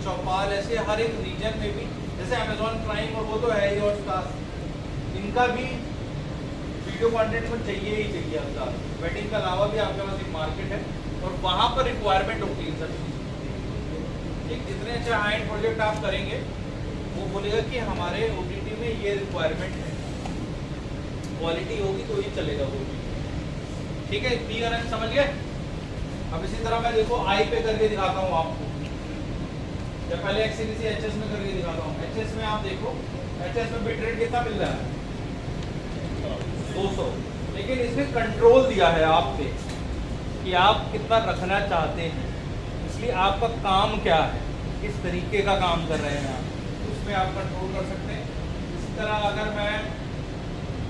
चौपाल, ऐसे हर एक रीजन में भी, जैसे अमेजॉन प्राइम और वो तो है ही, और स्टार, इनका भी वीडियो कंटेंट में चाहिए ही चाहिए। आपका वेडिंग के अलावा भी आपके पास एक मार्केट है और वहाँ पर रिक्वायरमेंट होती है सब चीज़, ठीक। जितने अच्छे हाई एंड प्रोजेक्ट आप करेंगे वो बोलेगा कि हमारे OTT में ये रिक्वायरमेंट है, क्वालिटी होगी तो ही चलेगा वो, ठीक है। क्लियर है, समझ गए। अब इसी तरह मैं देखो आई पे करके दिखाता हूँ आपको, या पहले XCDC HS में करके दिखाता हूँ। HS में आप देखो, HS में बिट रेट कितना मिल रहा है, 200, लेकिन इसमें कंट्रोल दिया है आप पे कि आप कितना रखना चाहते हैं, इसलिए आपका काम क्या है, किस तरीके का काम कर रहे हैं आप, उसमें आप कंट्रोल कर सकते हैं। इसी तरह अगर मैं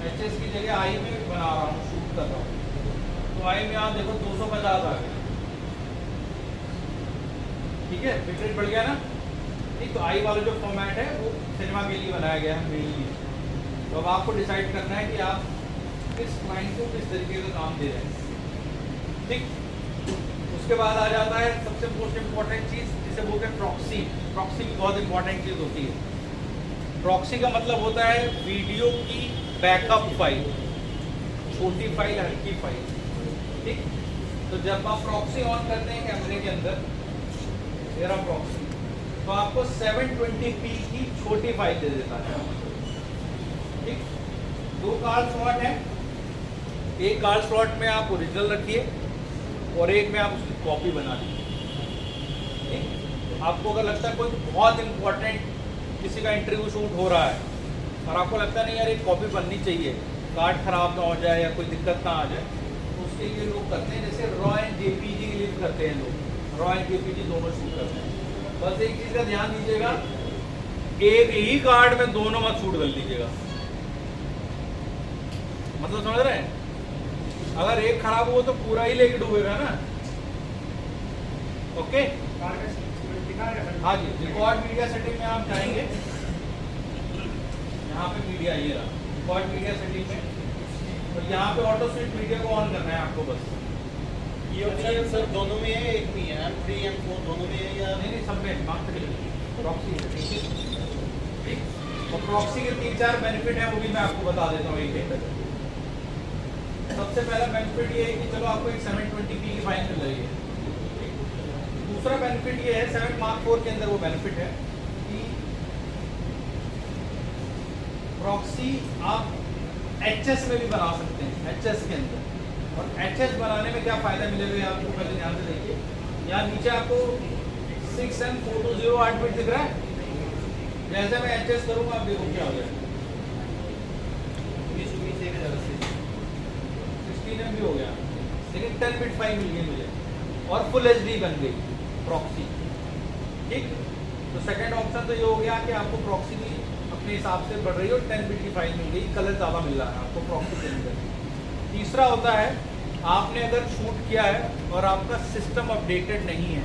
HS की जगह आई में बना रहा हूँ, शूट कर रहा हूँ, तो आई में आप देखो 250 आ गया, ठीक है, बिट रेट बढ़ गया ना, ठीक। तो आई वाला जो फॉर्मेट है वो सिनेमा के लिए बनाया गया है मेनली। तो अब आपको डिसाइड करना है कि आप किस क्लाइंट को किस तरीके का काम दे रहे हैं, ठीक। उसके बाद आ जाता है सबसे मोस्ट इम्पॉर्टेंट चीज़, जिसे बोलते हैं प्रॉक्सी। प्रॉक्सी भी बहुत इंपॉर्टेंट चीज़ होती है। प्रॉक्सी का मतलब होता है वीडियो की बैकअप फाइल, छोटी फाइल, हल्की फाइल, ठीक। तो जब आप प्रॉक्सी ऑन करते हैं कैमरे के अंदर, मेरा प्रॉक्सी, तो आपको 720p की छोटी फाइल दे देता है, ठीक। 2 कार्ड स्लॉट है, एक कार्ड स्लॉट में आप ओरिजिनल रखिए और एक में आप उसकी कॉपी बना लीजिए, ठीक। आपको अगर लगता है कोई बहुत इंपॉर्टेंट किसी का इंटरव्यू शूट हो रहा है और आपको लगता नहीं यार एक कॉपी बननी चाहिए, कार्ड खराब ना हो जाए या कोई दिक्कत ना आ जाए, तो उसके लिए लोग करते हैं, जैसे रॉ एंड JPG के लिए करते हैं लोग, रॉ एंड JPG दोनों शूट करते हैं। बस एक चीज़ का ध्यान दीजिएगा, एक ही कार्ड में दोनों मत शूट कर लीजिएगा, मतलब समझ रहे हैं। अगर एक खराब हुआ तो पूरा ही लेके डूबेगा ना, ओके। हाँ जी, रिकॉर्ड मीडिया सेटिंग में आप जाएंगे, यहाँ पे मीडिया ये रहा, रिकॉर्ड मीडिया सेटिंग में, और यहाँ पे ऑटो स्विच मीडिया को ऑन करना है आपको बस। ये ऑप्शन सर दोनों में है, एक में है, M3 M4 दोनों में है या नहीं, सब में प्रॉक्सी है, ठीक। और प्रॉक्सी के 3-4 बेनिफिट हैं, वो भी मैं आपको बता देता हूँ एक। सबसे पहला बेनिफिट ये है कि चलो आपको एक 720p की फाइल मिल रही है। दूसरा बेनिफिट ये है, 7 Mark 4 के अंदर वो बेनिफिट है कि प्रॉक्सी आप HS में भी बना सकते हैं, HS के अंदर। और HS बनाने में क्या फ़ायदा मिलेगा आपको, पहले ध्यान से देखिए, यहाँ नीचे आपको 6N420 8 बिट दिख रहा है। जैसे मैं HS करूँगा आप देखो क्या हो जाएगा, 16 MB हो गया, लेकिन 10 बिट फाइल मिल गई मुझे और फुल HD बन गई प्रॉक्सी, ठीक। तो सेकंड ऑप्शन तो ये हो गया कि आपको प्रॉक्सी भी अपने हिसाब से बढ़ रही है और 10 बिट की फाइल मिल गई, कलर ज़्यादा मिल रहा है आपको प्रॉक्सी के अंदर। तीसरा होता है, आपने अगर शूट किया है और आपका सिस्टम अपडेटेड नहीं है,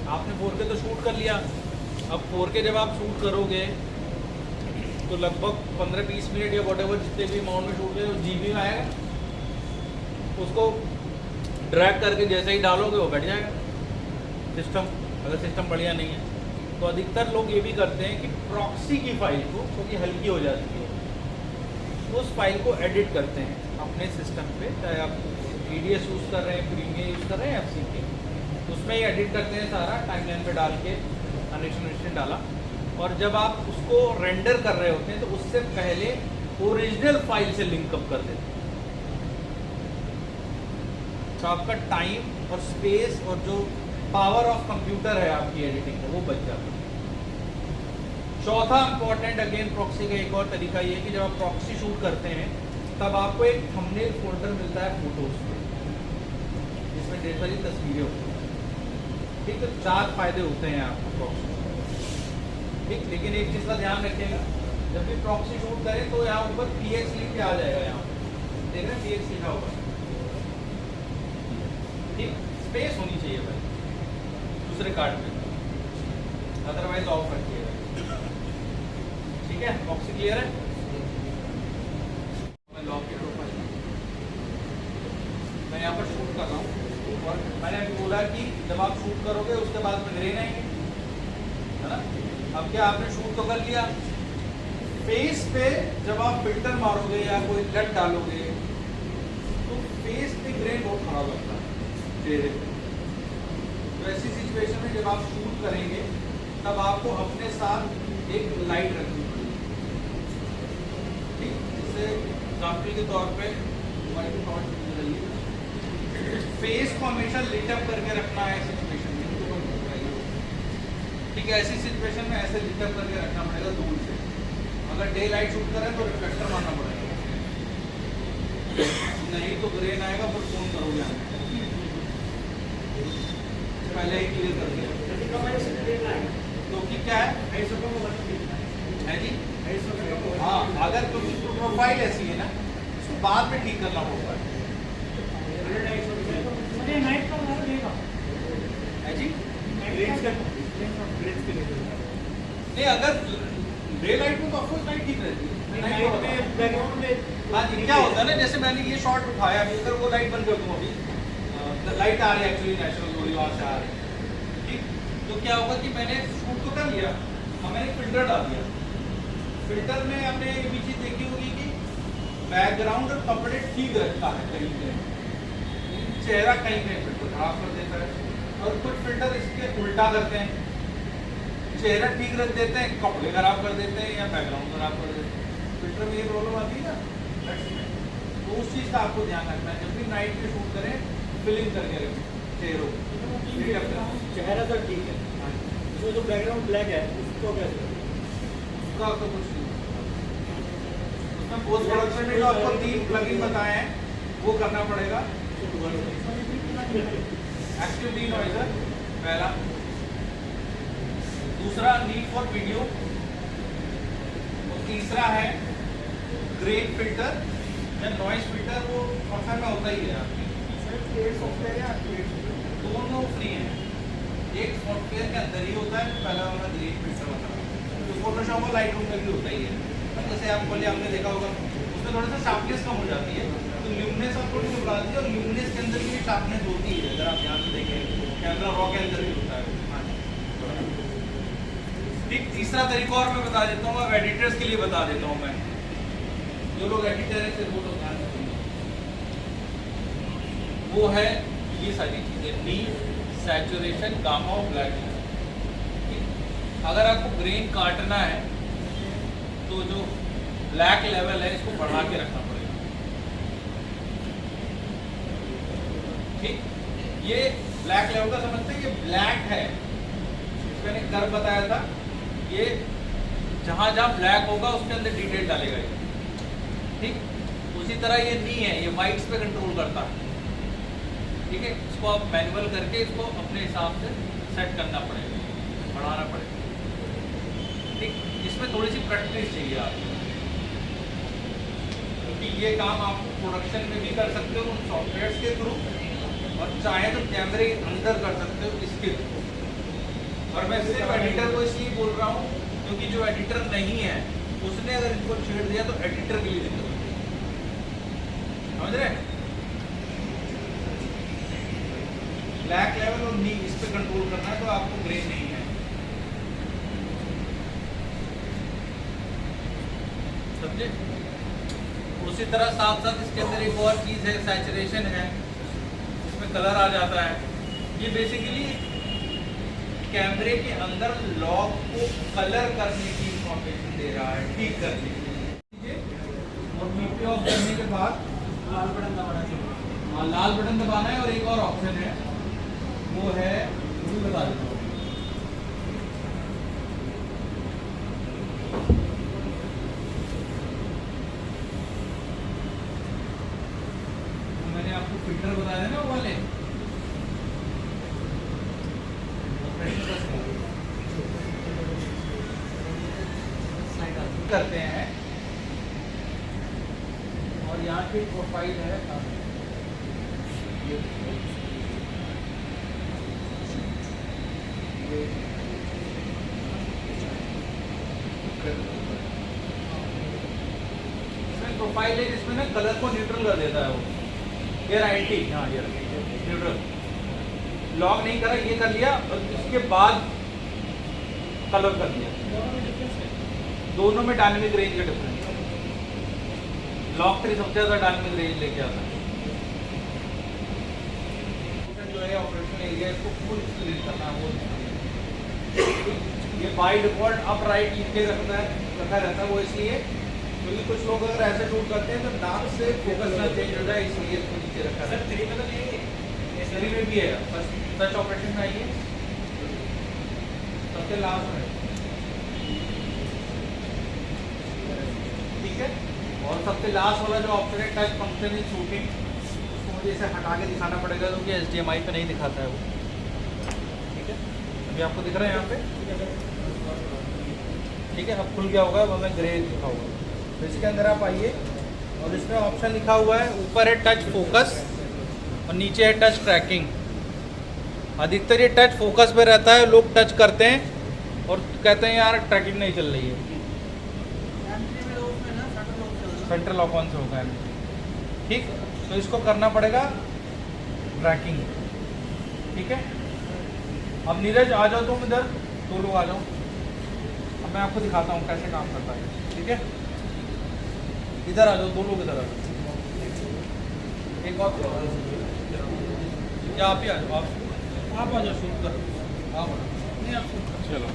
आपने 4K तो शूट कर लिया, अब 4K जब आप शूट करोगे तो लगभग 15-20 मिनट या वॉट एवर जितने भी अमाउंट में शूट करें GB में आएगा, उसको ड्रैग करके जैसे ही डालोगे वो बैठ जाएगा सिस्टम, अगर सिस्टम बढ़िया नहीं है। तो अधिकतर लोग ये भी करते हैं कि प्रॉक्सी की फाइल को, क्योंकि हल्की हो जाती है, उस फाइल को एडिट करते हैं अपने सिस्टम पे, चाहे आप EDS यूज़ कर रहे हैं, प्रीमियर यूज़ कर रहे हैं, FCK, उसमें ही एडिट करते हैं सारा, टाइमलाइन पे डाल के, अनेक्शन डाला और जब आप उसको रेंडर कर रहे होते हैं तो उससे पहले ओरिजिनल फाइल से लिंकअप कर देते हैं। तो आपका टाइम और स्पेस और जो पावर ऑफ कंप्यूटर है आपकी एडिटिंग का वो बच जाता है। चौथा इंपॉर्टेंट अगेन प्रॉक्सी का एक और तरीका ये है कि जब आप प्रॉक्सी शूट करते हैं तब आपको एक थंबनेल फोल्डर मिलता है फोटोज में, जिसमें ढेर सारी तस्वीरें होती हैं। ठीक, तो 4 फायदे होते हैं आपको प्रॉक्सी। ठीक, लेकिन एक चीज़ का ध्यान रखिएगा, जब भी प्रॉक्सी शूट करें तो यहाँ ऊपर PX लिख के आ जाएगा। यहाँ देख रहे हैं PX लिखा होगा। ठीक, स्पेस होनी चाहिए भाई दूसरे कार्ड में, अदरवाइज ऑफ रखिएगा। ठीक है, प्रॉक्सी क्लियर है? मैं लॉक के प्रोफाइल मैं यहाँ पर शूट कर रहा हूँ और मैंने अभी बोला कि जब आप शूट करोगे उसके बाद में ग्रेन आएंगे, है ना। अब क्या आपने शूट तो कर लिया, फेस पे जब आप फिल्टर मारोगे या कोई लट डालोगे तो फेस पे ग्रेन बहुत खराब लगता है चेहरे पे। तो ऐसी सिचुएशन में जब आप शूट करेंगे तब आपको अपने साथ एक लाइट रखनी पड़ेगी। ठीक, जैसे एग्जाम्पल के तौर पे फेस को हमेशा लिटअप करके रखना है सिचुएशन में। ठीक है, ऐसी सिचुएशन में ऐसे लिटअप करके रखना पड़ेगा दूर से। अगर डे लाइट शूट करें तो रिफ्लेक्टर मारना पड़ेगा, नहीं तो ग्रेन आएगा फिर फोन करोगे पहले ही क्लियर कर दिया। क्योंकि क्या है जी, हाँ, अगर क्योंकि प्रोफाइल ऐसी है ना उसको बाद में ठीक करना होगा। नाइट का मार देगा है जी, नहीं अगर डे लाइट में तो ऑफकोर्स नाइट ठीक रहती है। नाइट में बैकग्राउंड में हाँ जी, क्या होता है ना, जैसे मैंने ये शॉट उठाया अभी, अगर वो लाइट बंद कर दूँ अभी लाइट आ रही है एक्चुअली नेचुरल वहाँ से आ रही है। ठीक, तो क्या होगा कि मैंने शूट तो कर लिया, अब मैंने फिल्टर डाल दिया। फिल्टर में आपने ये भी चीज़ देखी होगी कि बैकग्राउंड और कपड़े ठीक रखता है कहीं कहीं, चेहरा कहीं कहीं फिल्टर खराब कर देता है। और कुछ फिल्टर इसके उल्टा करते हैं, चेहरा ठीक रख देते हैं, कपड़े खराब कर देते हैं या बैकग्राउंड खराब कर देते हैं। फिल्टर में ये प्रॉब्लम आती है ना, तो उस चीज़ का आपको ध्यान रखना है। जब भी नाइट में शूट करें फिलिंग करके रखें चेहरों को। चेहरा तो ठीक है, इसमें जो बैकग्राउंड ब्लैक है उसको कैसे? उसका तो कुछ नहीं, उसमें पोस्ट प्रोडक्शन में जो आपको 3 प्लगइन बताए हैं वो करना पड़ेगा। एक्टिव डीनॉइजर पहला, दूसरा नीड फॉर वीडियो, और तीसरा है ग्रेन फिल्टर या नॉइज फिल्टर। वो सॉफ्टवेयर में होता ही है आपके, दोनों फ्री हैं, एक सॉफ्टवेयर के अंदर ही होता है। पहला वाला ग्रेन फिल्टर होता है तो फोटोशॉप और लाइट रूम में भी होता ही है। जैसे आप बोले आपने देखा होगा उसमें थोड़ा सा शार्पनेस कम हो जाती है, तो ल्यूमिनेस आप थोड़ी सी बढ़ा दीजिए, और ल्यूमिनेस के अंदर भी शार्पनेस होती है। अगर आप ध्यान से देखें कैमरा रॉ के अंदर भी होता है। ठीक, तीसरा तरीका और मैं बता देता हूँ, अब एडिटर्स के लिए बता देता हूँ मैं, जो लोग एडिटर है सिर्फ वो लोग ध्यान रखेंगे, वो है ये सारी चीजें, नीट, सैचुरेशन, गामा और ब्लैक। अगर आपको ग्रेन काटना है तो जो ब्लैक लेवल है इसको बढ़ा के रखना पड़ेगा। ठीक, ये ब्लैक लेवल का समझते हैं, ये ब्लैक है, मैंने कर्व बताया था, ये जहां जहां ब्लैक होगा उसके अंदर डिटेल डालेगा ये। ठीक, उसी तरह ये नी है, ये वाइट्स पे कंट्रोल करता है। ठीक है, इसको आप मैनुअल करके इसको अपने हिसाब से सेट करना पड़ेगा, बढ़ाना पड़ेगा। ठीक, इसमें थोड़ी सी प्रैक्टिस चाहिए आपको, क्योंकि ये काम आप प्रोडक्शन में भी कर सकते हो उन सॉफ्टवेयर्स के थ्रू, और चाहे तो कैमरे के अंदर कर सकते हो इसके थ्रू। और मैं सिर्फ एडिटर को इसलिए बोल रहा हूँ क्योंकि जो एडिटर नहीं है उसने अगर इनको छेड़ दिया तो एडिटर के लिए दिक्कत होती है, समझ रहे हैं। ब्लैक लेवल और नी इस पे कंट्रोल करना है तो आपको ग्रे नहीं है। समझे? उसी तरह साथ साथ इसके अंदर एक और चीज है, सैचुरेशन है, इसमें कलर आ जाता है। ये बेसिकली कैमरे के अंदर लॉक को कलर करने की इंफॉर्मेशन दे रहा है, ठीक करने के लिए। और पीपी ऑफ करने के बाद लाल बटन दबाना चाहिए। हाँ, लाल बटन दबाना है। और एक और ऑप्शन है, वो है, वो भी बता देता हूँ। मैंने आपको फिल्टर बताया ना वो वाले, करते हैं। और यहाँ की प्रोफाइल है, प्रोफाइल है जिसमें ना कलर को न्यूट्रल कर देता है वो। ये एंटी, हाँ ये न्यूट्रल, लॉक नहीं करा, ये कर लिया और इसके बाद कलर कर दिया। दोनों में डायनेमिक रेंज का डिफरेंस है। लॉक 3 सबसे ज़्यादा डायनेमिक रेंज लेके आता है। जो है ऑपरेशनल एरिया, इसको फुल स्क्रीन करना है वो। ये बाय डिफॉल्ट अप राइट नीचे रखा रहता है वो, इसलिए क्योंकि कुछ लोग अगर ऐसे शूट करते हैं तो नाक से फोकस ना चेंज हो जाए, इसलिए इसको नीचे रखा है। सर 3 में तो नहीं है, 3 में भी है, बस टच ऑपरेशन में आइए, सबसे लास्ट में, ठीक है। और सबसे लास्ट वाला जो ऑप्शन है, टच फंक्शन इन शूटिंग, उसको मुझे इसे हटा के दिखाना पड़ेगा क्योंकि HDMI पे नहीं दिखाता है वो, ठीक है। अभी आपको दिख रहा है यहाँ पे, ठीक है। अब खुल गया होगा, मैं ग्रे लिखा हुआ है। तो इसके अंदर आप आइए और इसमें ऑप्शन लिखा हुआ है, ऊपर है टच फोकस और नीचे है टच ट्रैकिंग। अधिकतर ये टच फोकस पे रहता है, लोग टच करते हैं और कहते हैं यार ट्रैकिंग नहीं चल रही है। सेंट्रल लॉक ऑन से होगा, ठीक। तो इसको करना पड़ेगा ट्रैकिंग, ठीक है। अब नीरज आ जाओ तुम इधर, 2 लोग आ जाओ। अब मैं आपको दिखाता हूँ कैसे काम करता है, ठीक है। इधर आ जाओ, 2 लोग इधर आ जाओ। एक और या आप ही आ जाओ, आप आ जाओ, शूट कर, आप नहीं, आप शूट कर। चलो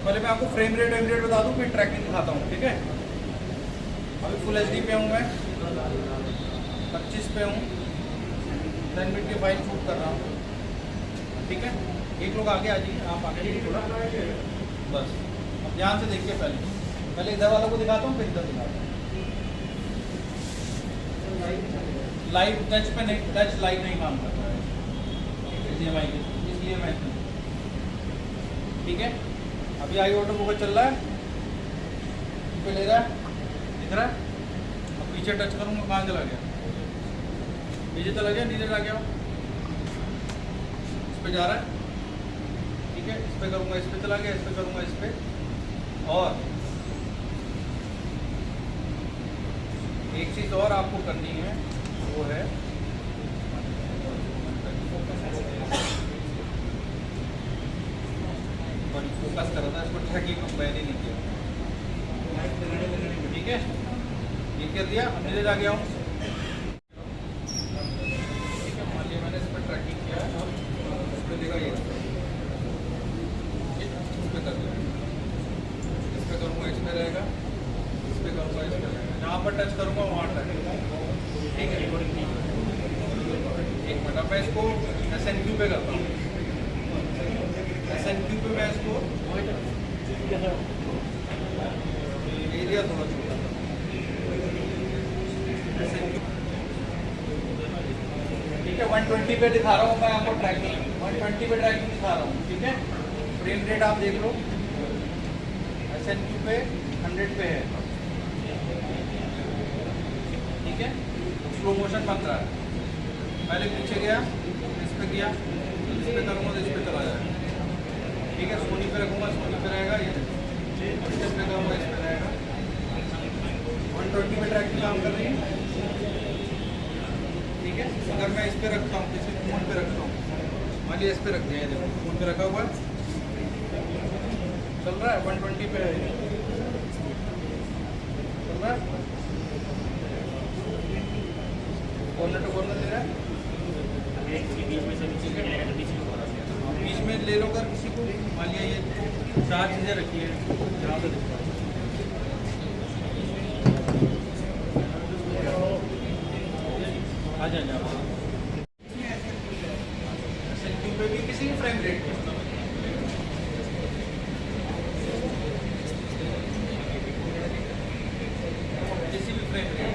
पहले मैं आपको फ्रेम रेट बता दूँ, फिर ट्रैकिंग दिखाता हूँ, ठीक है। अभी फुल HD पे हूँ मैं, 25 पे हूँ, 10 मिनट की फाइल शूट कर रहा हूँ, ठीक है। एक लोग आगे आ जाइए, आप आगे थोड़ा, बस। अब ध्यान से देखिए, पहले इधर वालों को दिखाता हूँ, फिर इधर दिखाता हूँ। लाइव टच पे नहीं, टच लाइव नहीं काम करता है HDMI के, इसलिए मैं, ठीक है। अभी आई ऑटो फोकस चल रहा है, पे ले रहा है, दिख रहा है। अब पीछे टच करूँगा, कहाँ चला गया, नीचे चला गया, नीचे आ गया, इस पे जा रहा है, ठीक है। इस पे करूँगा, इस पे चला गया, इस पे करूँगा, इस पे। और एक चीज़ और आपको करनी है, वो है फोकस कर रहा था, इसको ट्रैकिंग को मैंने नहीं किया, ठीक है। ये कर दिया, नीचे जा गया हूँ, ठीक है। मान लिया मैंने इस पर ट्रैकिंग किया है, इस पर देखा, ये इस पर कर दिया, इस पर करूँगा, इस पर रहेगा, इस पर करूँगा, इस पर रहेगा, जहाँ पर टच करूँगा वहाँ ट्रैकिंग, ठीक है। एक मिनट, अब मैं इसको SNQ पे करता हूँ, SNQ पे मैं इसको एरिया थोड़ा छोटा, ठीक है। 120 पे दिखा रहा हूँ मैं आपको ट्रैकिंग, 120 पे ट्रैकिंग दिखा रहा हूँ, ठीक है। फ्रेम रेट आप देख लो, SNQ पे 100 पे है, ठीक है। स्लो मोशन बन रहा है, पहले पीछे गया, इस पे किया, इस पे करूँगा तो इस पे चला जाएगा, ठीक है। सोनी पे रखूँगा, सोनी पे रहेगा, ये इस पे करूँगा, इस पे रहेगा। 120 पे ट्रैकिंग काम कर रही है, ठीक है। अगर मैं इस पे रखता हूँ, किसी फोन पे रखता हूँ, मान लिया इस पे रख दिया, देखो फोन पे रखा हुआ है, चल रहा है, 120 पे है, चल रहा है। कॉर्नर टू कॉर्नर ले रहा है, ले लो अगर किसी को, मान लिया ये 4 चीज़ें रखी है यहाँ पे देखो। आ जाए पे भी किसी भी फ्रेम रेट किसी भी फ्रेम रेट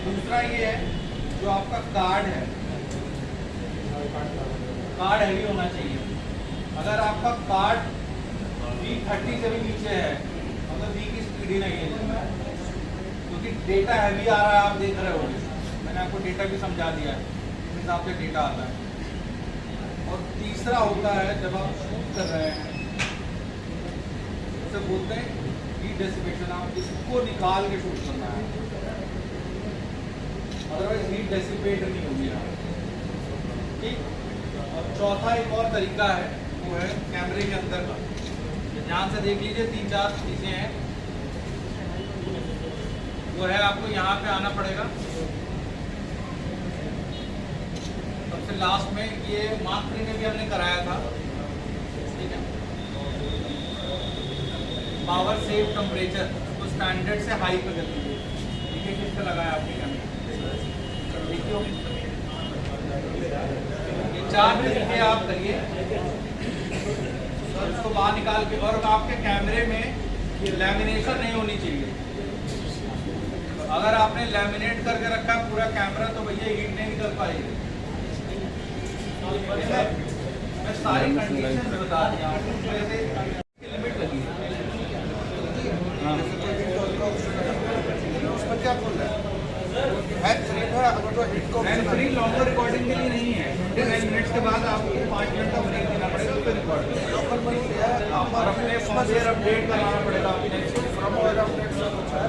दूसरा ये है जो आपका कार्ड है, कार्ड हैवी होना चाहिए। अगर आपका कार्ड V30 से भी नीचे है मतलब V की स्पीड ही नहीं है, क्योंकि डेटा हैवी आ रहा है, आप देख रहे हो, मैंने आपको डेटा भी समझा दिया है, इस हिसाब से डेटा आता है। और तीसरा होता है जब आप शूट कर रहे हैं, उसे बोलते हैं हीट, आप इसको निकाल के शूट करना है, अदरवाइज हीट डेसिपेट नहीं होगी यहाँ, ठीक। और चौथा एक और तरीका है, वो है कैमरे के अंदर का। ध्यान से देख लीजिए, 3-4 चीज़ें हैं। वो है आपको यहाँ पे आना पड़ेगा, सबसे लास्ट में। ये मार्क 3 में भी हमने कराया था, ठीक है। पावर सेव टेम्परेचर उसको स्टैंडर्ड से हाई पे कर दीजिए, ठीक है। किस पे लगाया आपने कैमरे, देखिए ये 4 तरीके आप करिए, इसको बाहर निकाल के। और आपके कैमरे में ये लैमिनेशन नहीं होनी चाहिए। अगर आपने लैमिनेट करके रखा पूरा कैमरा तो भैया हीट नहीं निकल पाएगी। मैं सारी कंडीशन बता दिया हूँ, वैसे लिमिट लगी है। उसमें क्या बोल रहा है, हैंड फ्री लॉन्गर रिकॉर्डिंग के लिए नहीं है। 10 मिनट्स के बाद आपको 5 मिनट का ब्रेक देना पड़ेगा, उसको रिकॉर्ड और अपने सॉफ्टवेयर अपडेट कराना पड़ेगा अपने फर्मवेयर अपडेट सब कुछ है।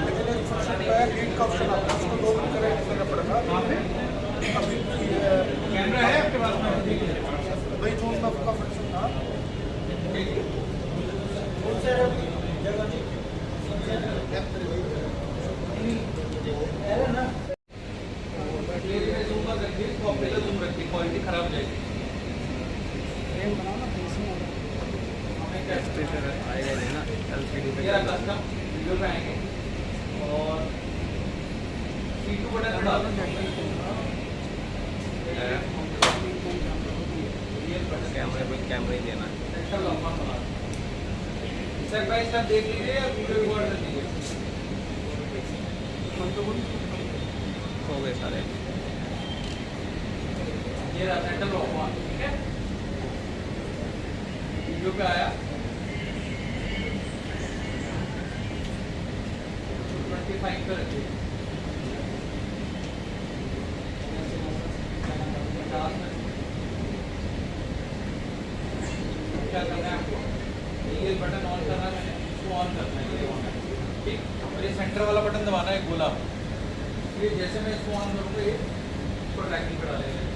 लेकिन एक फंक्शन पे हीट का ऑप्शन आता है, उसको 2 मिनट करेक्ट करना पड़ेगा। वहाँ पे अभी कैमरा है आपके पास में, वही जो उसका फंक्शन था, ठीक है। क्वालिटी खराब हो जाएगी। आएगा नहीं ना LCD पे, ये कस्टम वीडियो पे आएंगे और C2 बटन दबा कैमरे ही देना है। सर भाई सर देख लीजिए या वीडियो रिकॉर्ड कर लीजिए, हो गए सारे। ये रहा सेंटर लॉक हुआ, ठीक है। वीडियो पे आया 25 पे रखिए, 50 में क्या करना है आपको, ये बटन ऑन करना है, मैंने इसको ऑन करना है, ये ऑन है, ठीक। और ये सेंटर वाला बटन दबाना है गोला, ये जैसे मैं इसको ऑन करूँगा ये इसको ट्रैकिंग पे डालेगा।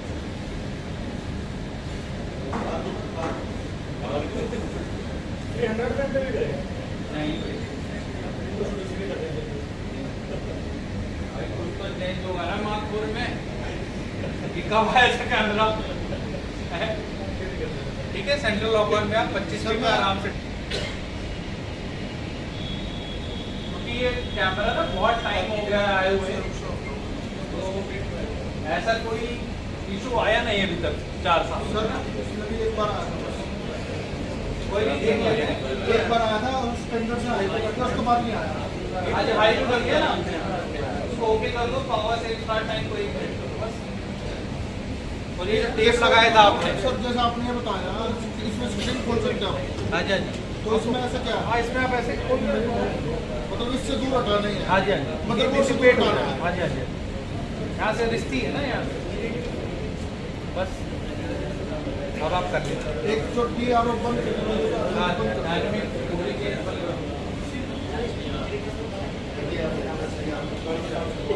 नहीं कुछ तो चेंज होगा ना मार्कपुर में, कब आया ऐसा कैमरा, ठीक है। सेंट्रल लॉकडाउन में आप 25 में आराम से, क्योंकि ये कैमरा ना बहुत टाइम हो गया आए हुए, तो ऐसा कोई इशू आया नहीं अभी तक 4 साल। इसमें भी एक बार आया था, कोई नहीं देख लिया, एक बार आया था और स्टैंडर्ड से हाई पे करके उसके बाद नहीं आया। आज हाई टू कर दिया ना, उसको ओके कर दो, पावर से स्टार्ट टाइम को 1 मिनट करो बस। और ये जो टेप लगाया था आपने, सर जैसे आपने ये बताया इसमें सेटिंग खोल सकते हो, हाँ जी हाँ जी, तो इसमें ऐसा क्या है? हाँ इसमें आप ऐसे खोल मतलब इससे दूर हटा नहीं है, हाँ जी हाँ जी, मतलब वो से पेट दूर हो हटाना रहा है। है, हाँ जी हाँ जी, यहाँ से रिश्ती है ना, यहाँ से बस अब आप कर लीजिए। एक चोटी और बंद हाँ, डायनामिक पूरी के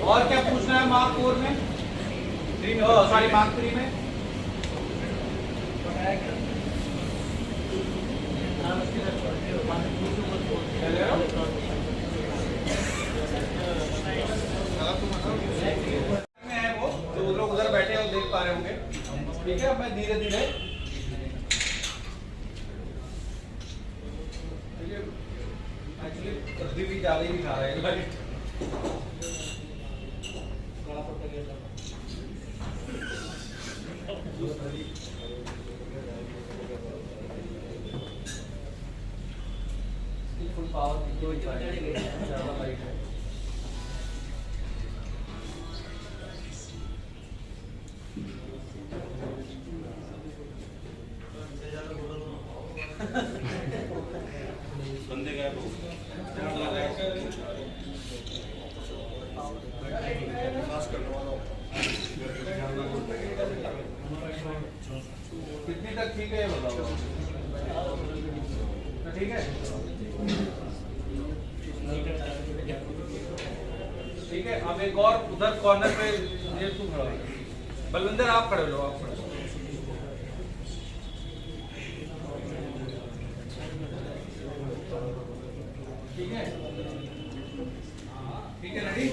और क्या पूछना है मार्क 4 में? 3 में, सॉरी मार्क 3 में। है वो तो लोग उधर बैठे हैं देख पा रहे होंगे। ठीक है, अब मैं धीरे धीरे एक्चुअली सर्दी भी ज्यादा ही दिखा रहे हैं। फुल पावर ज्यादा लाइट है। बंदे गए कितनी तक ठीक है ये बताओ। तो ठीक है, ठीक है। अब एक और उधर कॉर्नर पे ये तू खड़ा हो। बलविंदर आप खड़े लो, आप खड़े लो। ठीक है, ठीक है, रेडी?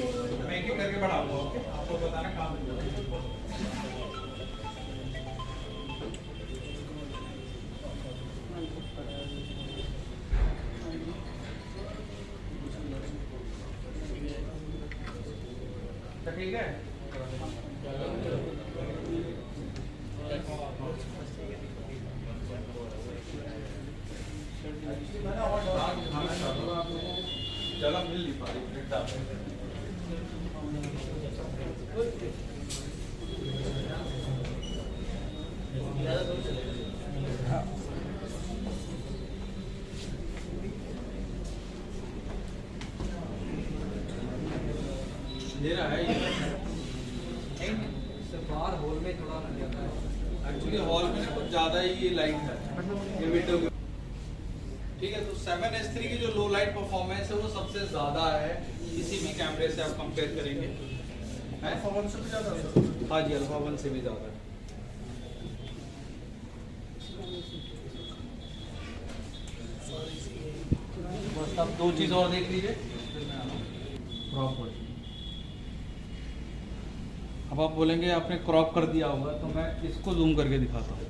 मैं एक एक करके बढ़ाऊंगा। ओके, आपको बताना काम है। ठीक है, चलो मिल नहीं पा रही। दे रहा है ये बाहर हॉल में थोड़ा लग जाता है। एक्चुअली हॉल में कुछ ज्यादा ही ये लाइट है ये विंडो के। ठीक है, तो 7S3 की जो लो लाइट परफॉर्मेंस है वो सबसे ज्यादा है किसी भी कैमरे से आप कंपेयर करेंगे। अल्फा 1 से भी ज्यादा है। हाँ जी, अल्फा 1 से भी ज्यादा है। बस अब 2 चीज और देख लीजिए। क्रॉप, अब आप बोलेंगे आपने क्रॉप कर दिया होगा, तो मैं इसको जूम करके दिखाता हूँ।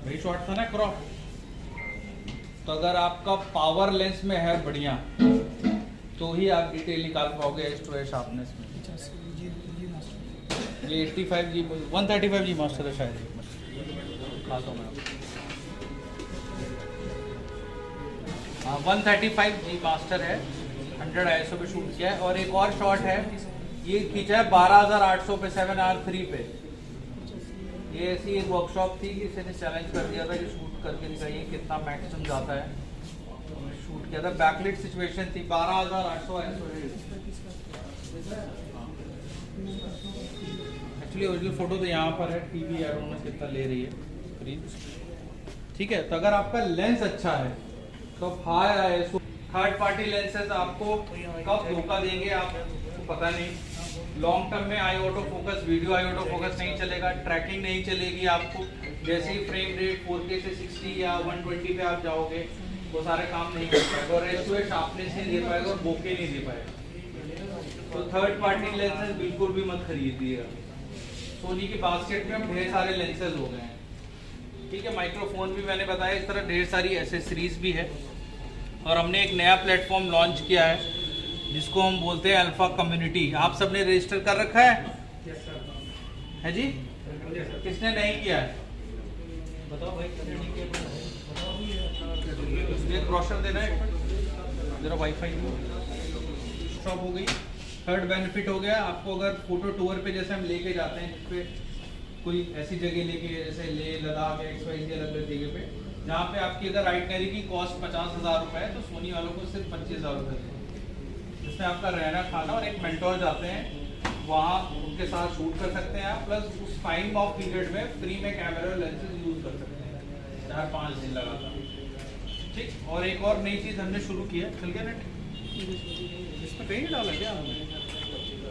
वही शॉट था ना क्रॉप। तो अगर आपका पावर लेंस में है बढ़िया तो ही आप डिटेल निकाल पाओगे S2A शार्पनेस में। ये 85G 135G मास्टर है शायद। खाता हूँ मैं आपको। 135G मास्टर है, 100 ISO पे शूट किया है। और एक और शॉट है, ये खींचा है 12800 पे 7R3 पे। ये ऐसी एक वर्कशॉप थी कि इसने चैलेंज कर दिया था कि शूट करके दिखाइए कितना मैक्सिमम जाता है। शूट किया था, बैकलिट सिचुएशन थी, 12800 ISO। एक्चुअली ओरिजिनल फोटो तो यहाँ पर है, टीवी एड में कितना ले रही है करीब। ठीक है, तो अगर आपका लेंस अच्छा है तो high ISO third party lenses आपको कब धोखा देंगे आपको पता नहीं। लॉन्ग टर्म में eye auto focus, video eye auto focus नहीं चलेगा, ट्रैकिंग नहीं चलेगी आपको। जैसे ही फ्रेम रेट 4K से 60 या 120 पे आप जाओगे वो सारे काम नहीं कर पाएगा और S2A शार्पनेस नहीं दे पाएगा और बोके नहीं दे पाएगा। तो थर्ड पार्टी लेंसेज बिल्कुल भी मत खरीदिएगा। सोनी के बास्केट में अब ढेर सारे लेंसेज हो गए हैं। ठीक है, माइक्रोफोन भी मैंने बताया, इस तरह ढेर सारी एसेसरीज भी है। और हमने एक नया प्लेटफॉर्म लॉन्च किया है जिसको हम बोलते हैं अल्फा कम्युनिटी। आप सबने रजिस्टर कर रखा है जी? किसने नहीं किया है बताओ भाई। एक ब्रोशर देना है जरा। वाईफाई स्टॉप हो गई। थर्ड बेनिफिट हो गया आपको, अगर फोटो टूर पे जैसे हम लेके जाते हैं जिसपे कोई ऐसी जगह लेके जैसे लेह लद्दाख XYZ अलग अलग जगह पे जहाँ पे आपकी अगर आइटनरी की कॉस्ट 50,000 रुपये है तो सोनी वालों को सिर्फ 25,000 रुपये जिसमें आपका रहना खाना और एक मेंटोर जाते हैं, वहाँ उनके साथ शूट कर सकते हैं आप, प्लस उस टाइम ऑफ पीरियड में फ्री में कैमरा और लेंसेज यूज़ कर सकते हैं 4-5 दिन लगातार। ठीक, और एक और नई चीज़ हमने शुरू की है, चल गया नेट, इसमें कहीं डाला क्या हमने?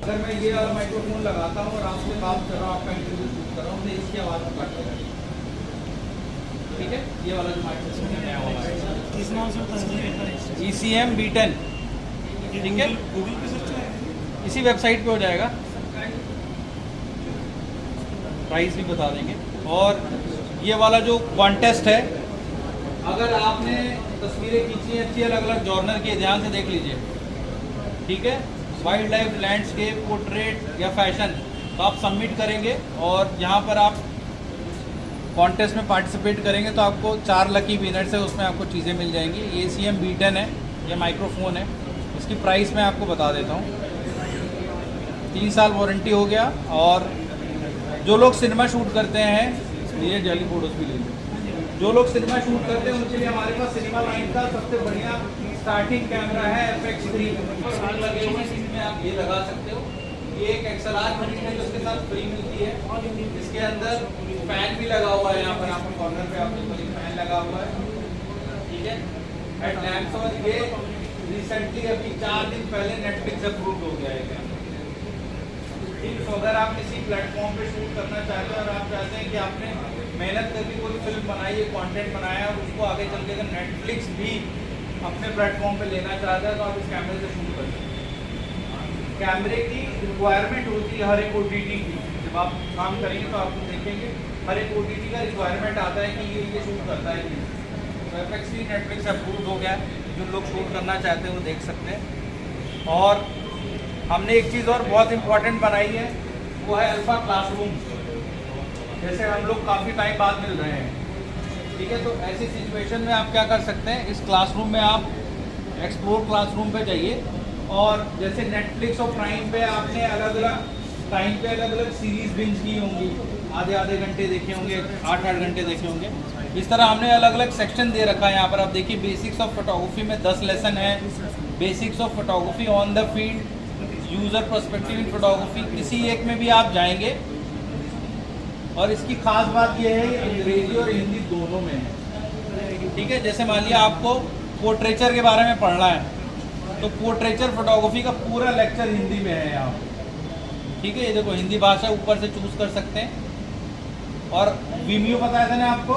अगर मैं ये वाला माइक्रोफोन लगाता हूँ और आपसे बात कर रहा हूँ, आपका इंटरव्यू शूट कर रहा हूँ, तो इसकी आवाज़ में काट कर, ठीक है, ये वाला जो माइक्रोफोन है नया वाला है, किस नाम से होता है? ECM B10, ठीक है, गूगल पे सर्च है? इसी वेबसाइट पे हो जाएगा, प्राइस भी बता देंगे। और ये वाला जो कॉन्टेस्ट है, अगर आपने तस्वीरें खींची हैं अच्छी अलग अलग जॉनर की, ध्यान से देख लीजिए, ठीक है, वाइल्ड लाइफ, लैंडस्केप, पोर्ट्रेट या फैशन, तो आप सबमिट करेंगे और यहाँ पर आप कॉन्टेस्ट में पार्टिसिपेट करेंगे तो आपको 4 लकी विनर्स है, उसमें आपको चीज़ें मिल जाएंगी। ECM B10 है, ये माइक्रोफोन है, इसकी प्राइस मैं आपको बता देता हूँ, 3 साल वारंटी हो गया। और जो लोग सिनेमा शूट करते हैं, ये जाली फोटोज भी ले लो, जो लोग सिनेमा शूट करते हैं उनके लिए हमारे पास सिनेमा लाइन का सबसे बढ़िया स्टार्टिंग कैमरा है FX3 लगे हुए, इसमें आप ये लगा सकते हो। ये एक XLR यूनिट है जो उसके साथ फ्री मिलती है, इसके अंदर फैन भी लगा हुआ है, यहाँ पर आपको कॉर्नर पे आप देखो एक फैन लगा हुआ है, ठीक है, हेड लैम्प्स। और ये रिसेंटली अभी 4 दिन पहले नेटफ्लिक्स अप्रूव हो गया है। ठीक, तो अगर आप किसी प्लेटफॉर्म पे शूट करना चाहते हैं और आप चाहते हैं कि आपने मेहनत करके कोई फिल्म बनाई है, कंटेंट बनाया और उसको आगे चल के अगर नेटफ्लिक्स भी अपने प्लेटफॉर्म पे लेना चाहता है तो आप इस कैमरे से शूट कर सकते हैं। कैमरे की रिक्वायरमेंट होती है हर एक OTT की, जब आप काम करेंगे तो आप देखेंगे हर एक OTT का रिक्वायरमेंट आता है कि ये शूट करता है कि तो FX3 नेटफ्लिक्स अप्रूव हो गया है, जो लोग शूट करना चाहते हैं वो देख सकते हैं। और हमने एक चीज़ और बहुत इम्पोर्टेंट बनाई है, वो है अल्फा क्लासरूम। जैसे हम लोग काफ़ी टाइम बाद मिल रहे हैं, ठीक है, तो ऐसी सिचुएशन में आप क्या कर सकते हैं, इस क्लासरूम में आप एक्सप्लोर क्लासरूम पे जाइए और जैसे नेटफ्लिक्स और प्राइम पे आपने अलग अलग टाइम पे अलग अलग सीरीज बिंज की होंगी, आधे घंटे देखे होंगे, 8 घंटे देखे होंगे, इस तरह हमने अलग अलग सेक्शन दे रखा है। यहाँ पर आप देखिए, बेसिक्स ऑफ फोटोग्राफी में 10 लेसन है, basics of photography on the field, user perspective in photography, किसी एक में भी आप जाएंगे। और इसकी खास बात यह है अंग्रेजी और हिंदी दोनों में है, ठीक है। जैसे मान लिया आपको पोर्ट्रेचर के बारे में पढ़ना है तो पोर्ट्रेचर फोटोग्राफी का पूरा लेक्चर हिंदी में है यहाँ, ठीक है। ये देखो हिंदी भाषा ऊपर से चूज कर सकते हैं। और Vimeo बताया था ना आपको,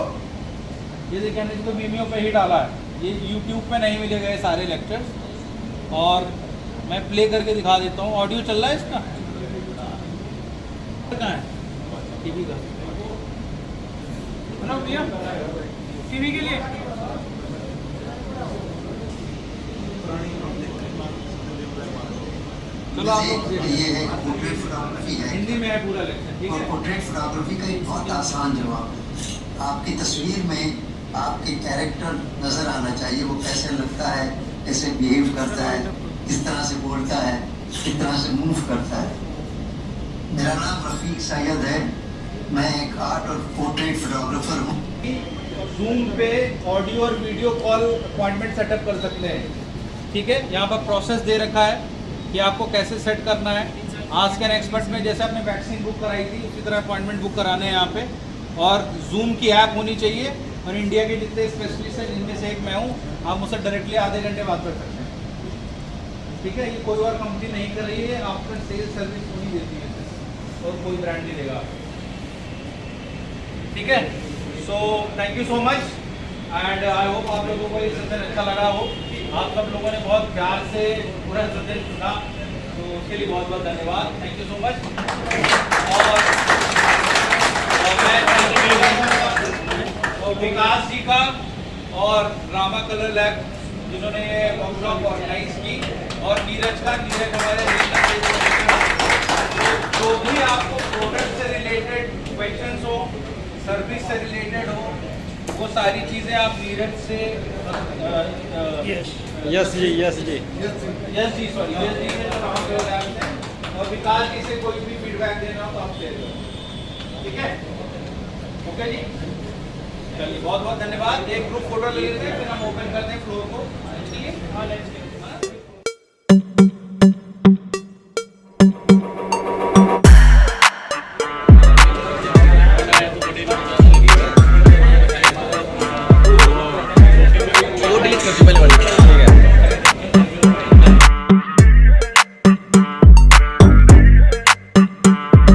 ये देखिए हमने इसको Vimeo पे ही डाला है, ये YouTube पे नहीं मिलेगा ये सारे लेक्चर्स। और मैं प्ले करके दिखा देता हूँ, ऑडियो चल रहा है इसका, कहाँ है टीवी का, हेलो भैया, टीवी के लिए चलो आप लोग ये है पोर्ट्रेट फोटोग्राफी है, हिंदी में है पूरा लेक्चर, ठीक और है। पोर्ट्रेट फोटोग्राफी का एक बहुत आसान जवाब है। आपकी तस्वीर में आपके कैरेक्टर नजर आना चाहिए, वो कैसे लगता है, कैसे बिहेव करता है, किस तरह से बोलता है, किस तरह से मूव करता है। मेरा नाम रफीक सैयद है, मैं एक आर्ट और पोर्ट्रेट फोटोग्राफर हूँ। जूम पे ऑडियो और वीडियो कॉल अपॉइंटमेंट सेटअप कर सकते हैं, ठीक है। यहाँ पर प्रोसेस दे रखा है कि आपको कैसे सेट करना है। आस्क एन एक्सपर्ट में जैसे आपने वैक्सीन बुक कराई थी उसी तरह अपॉइंटमेंट बुक कराने हैं यहाँ पे। और जूम की ऐप होनी चाहिए, और इंडिया के जितने स्पेशलिस्ट हैं जिनमें से एक मैं हूँ, आप मुझसे डायरेक्टली आधे घंटे बात कर सकते हैं, ठीक है। ये कोई और कंपनी नहीं कर रही है, आफ्टर सेल्स सर्विस को नहीं देती है और कोई ब्रांड नहीं देगा, ठीक है। So thank you so much and I hope आप लोगों को ये सेशन अच्छा लगा हो। आप सब लोगों ने बहुत प्यार से पूरा सेशन सुना, तो उसके लिए बहुत बहुत धन्यवाद, थैंक यू सो मच। और विकास जी का और ड्रामा कलर लैब जिन्होंने ये वर्कशॉप ऑर्गेनाइज की, और नीरज का, नीरज हमारे जो भी आपको प्रोडक्ट से रिलेटेड क्वेश्चंस हो, सर्विस से रिलेटेड हो, वो सारी चीज़ें आप नीरज से यस जी यस जी सॉरी यस जी से और विकास जी से कोई भी फीडबैक देना हो तो आप दे दो, ठीक है। ओके जी, चलिए बहुत बहुत धन्यवाद। एक ग्रुप फोटो ले लेते हैं, फिर हम ओपन करते हैं फ्लोर को।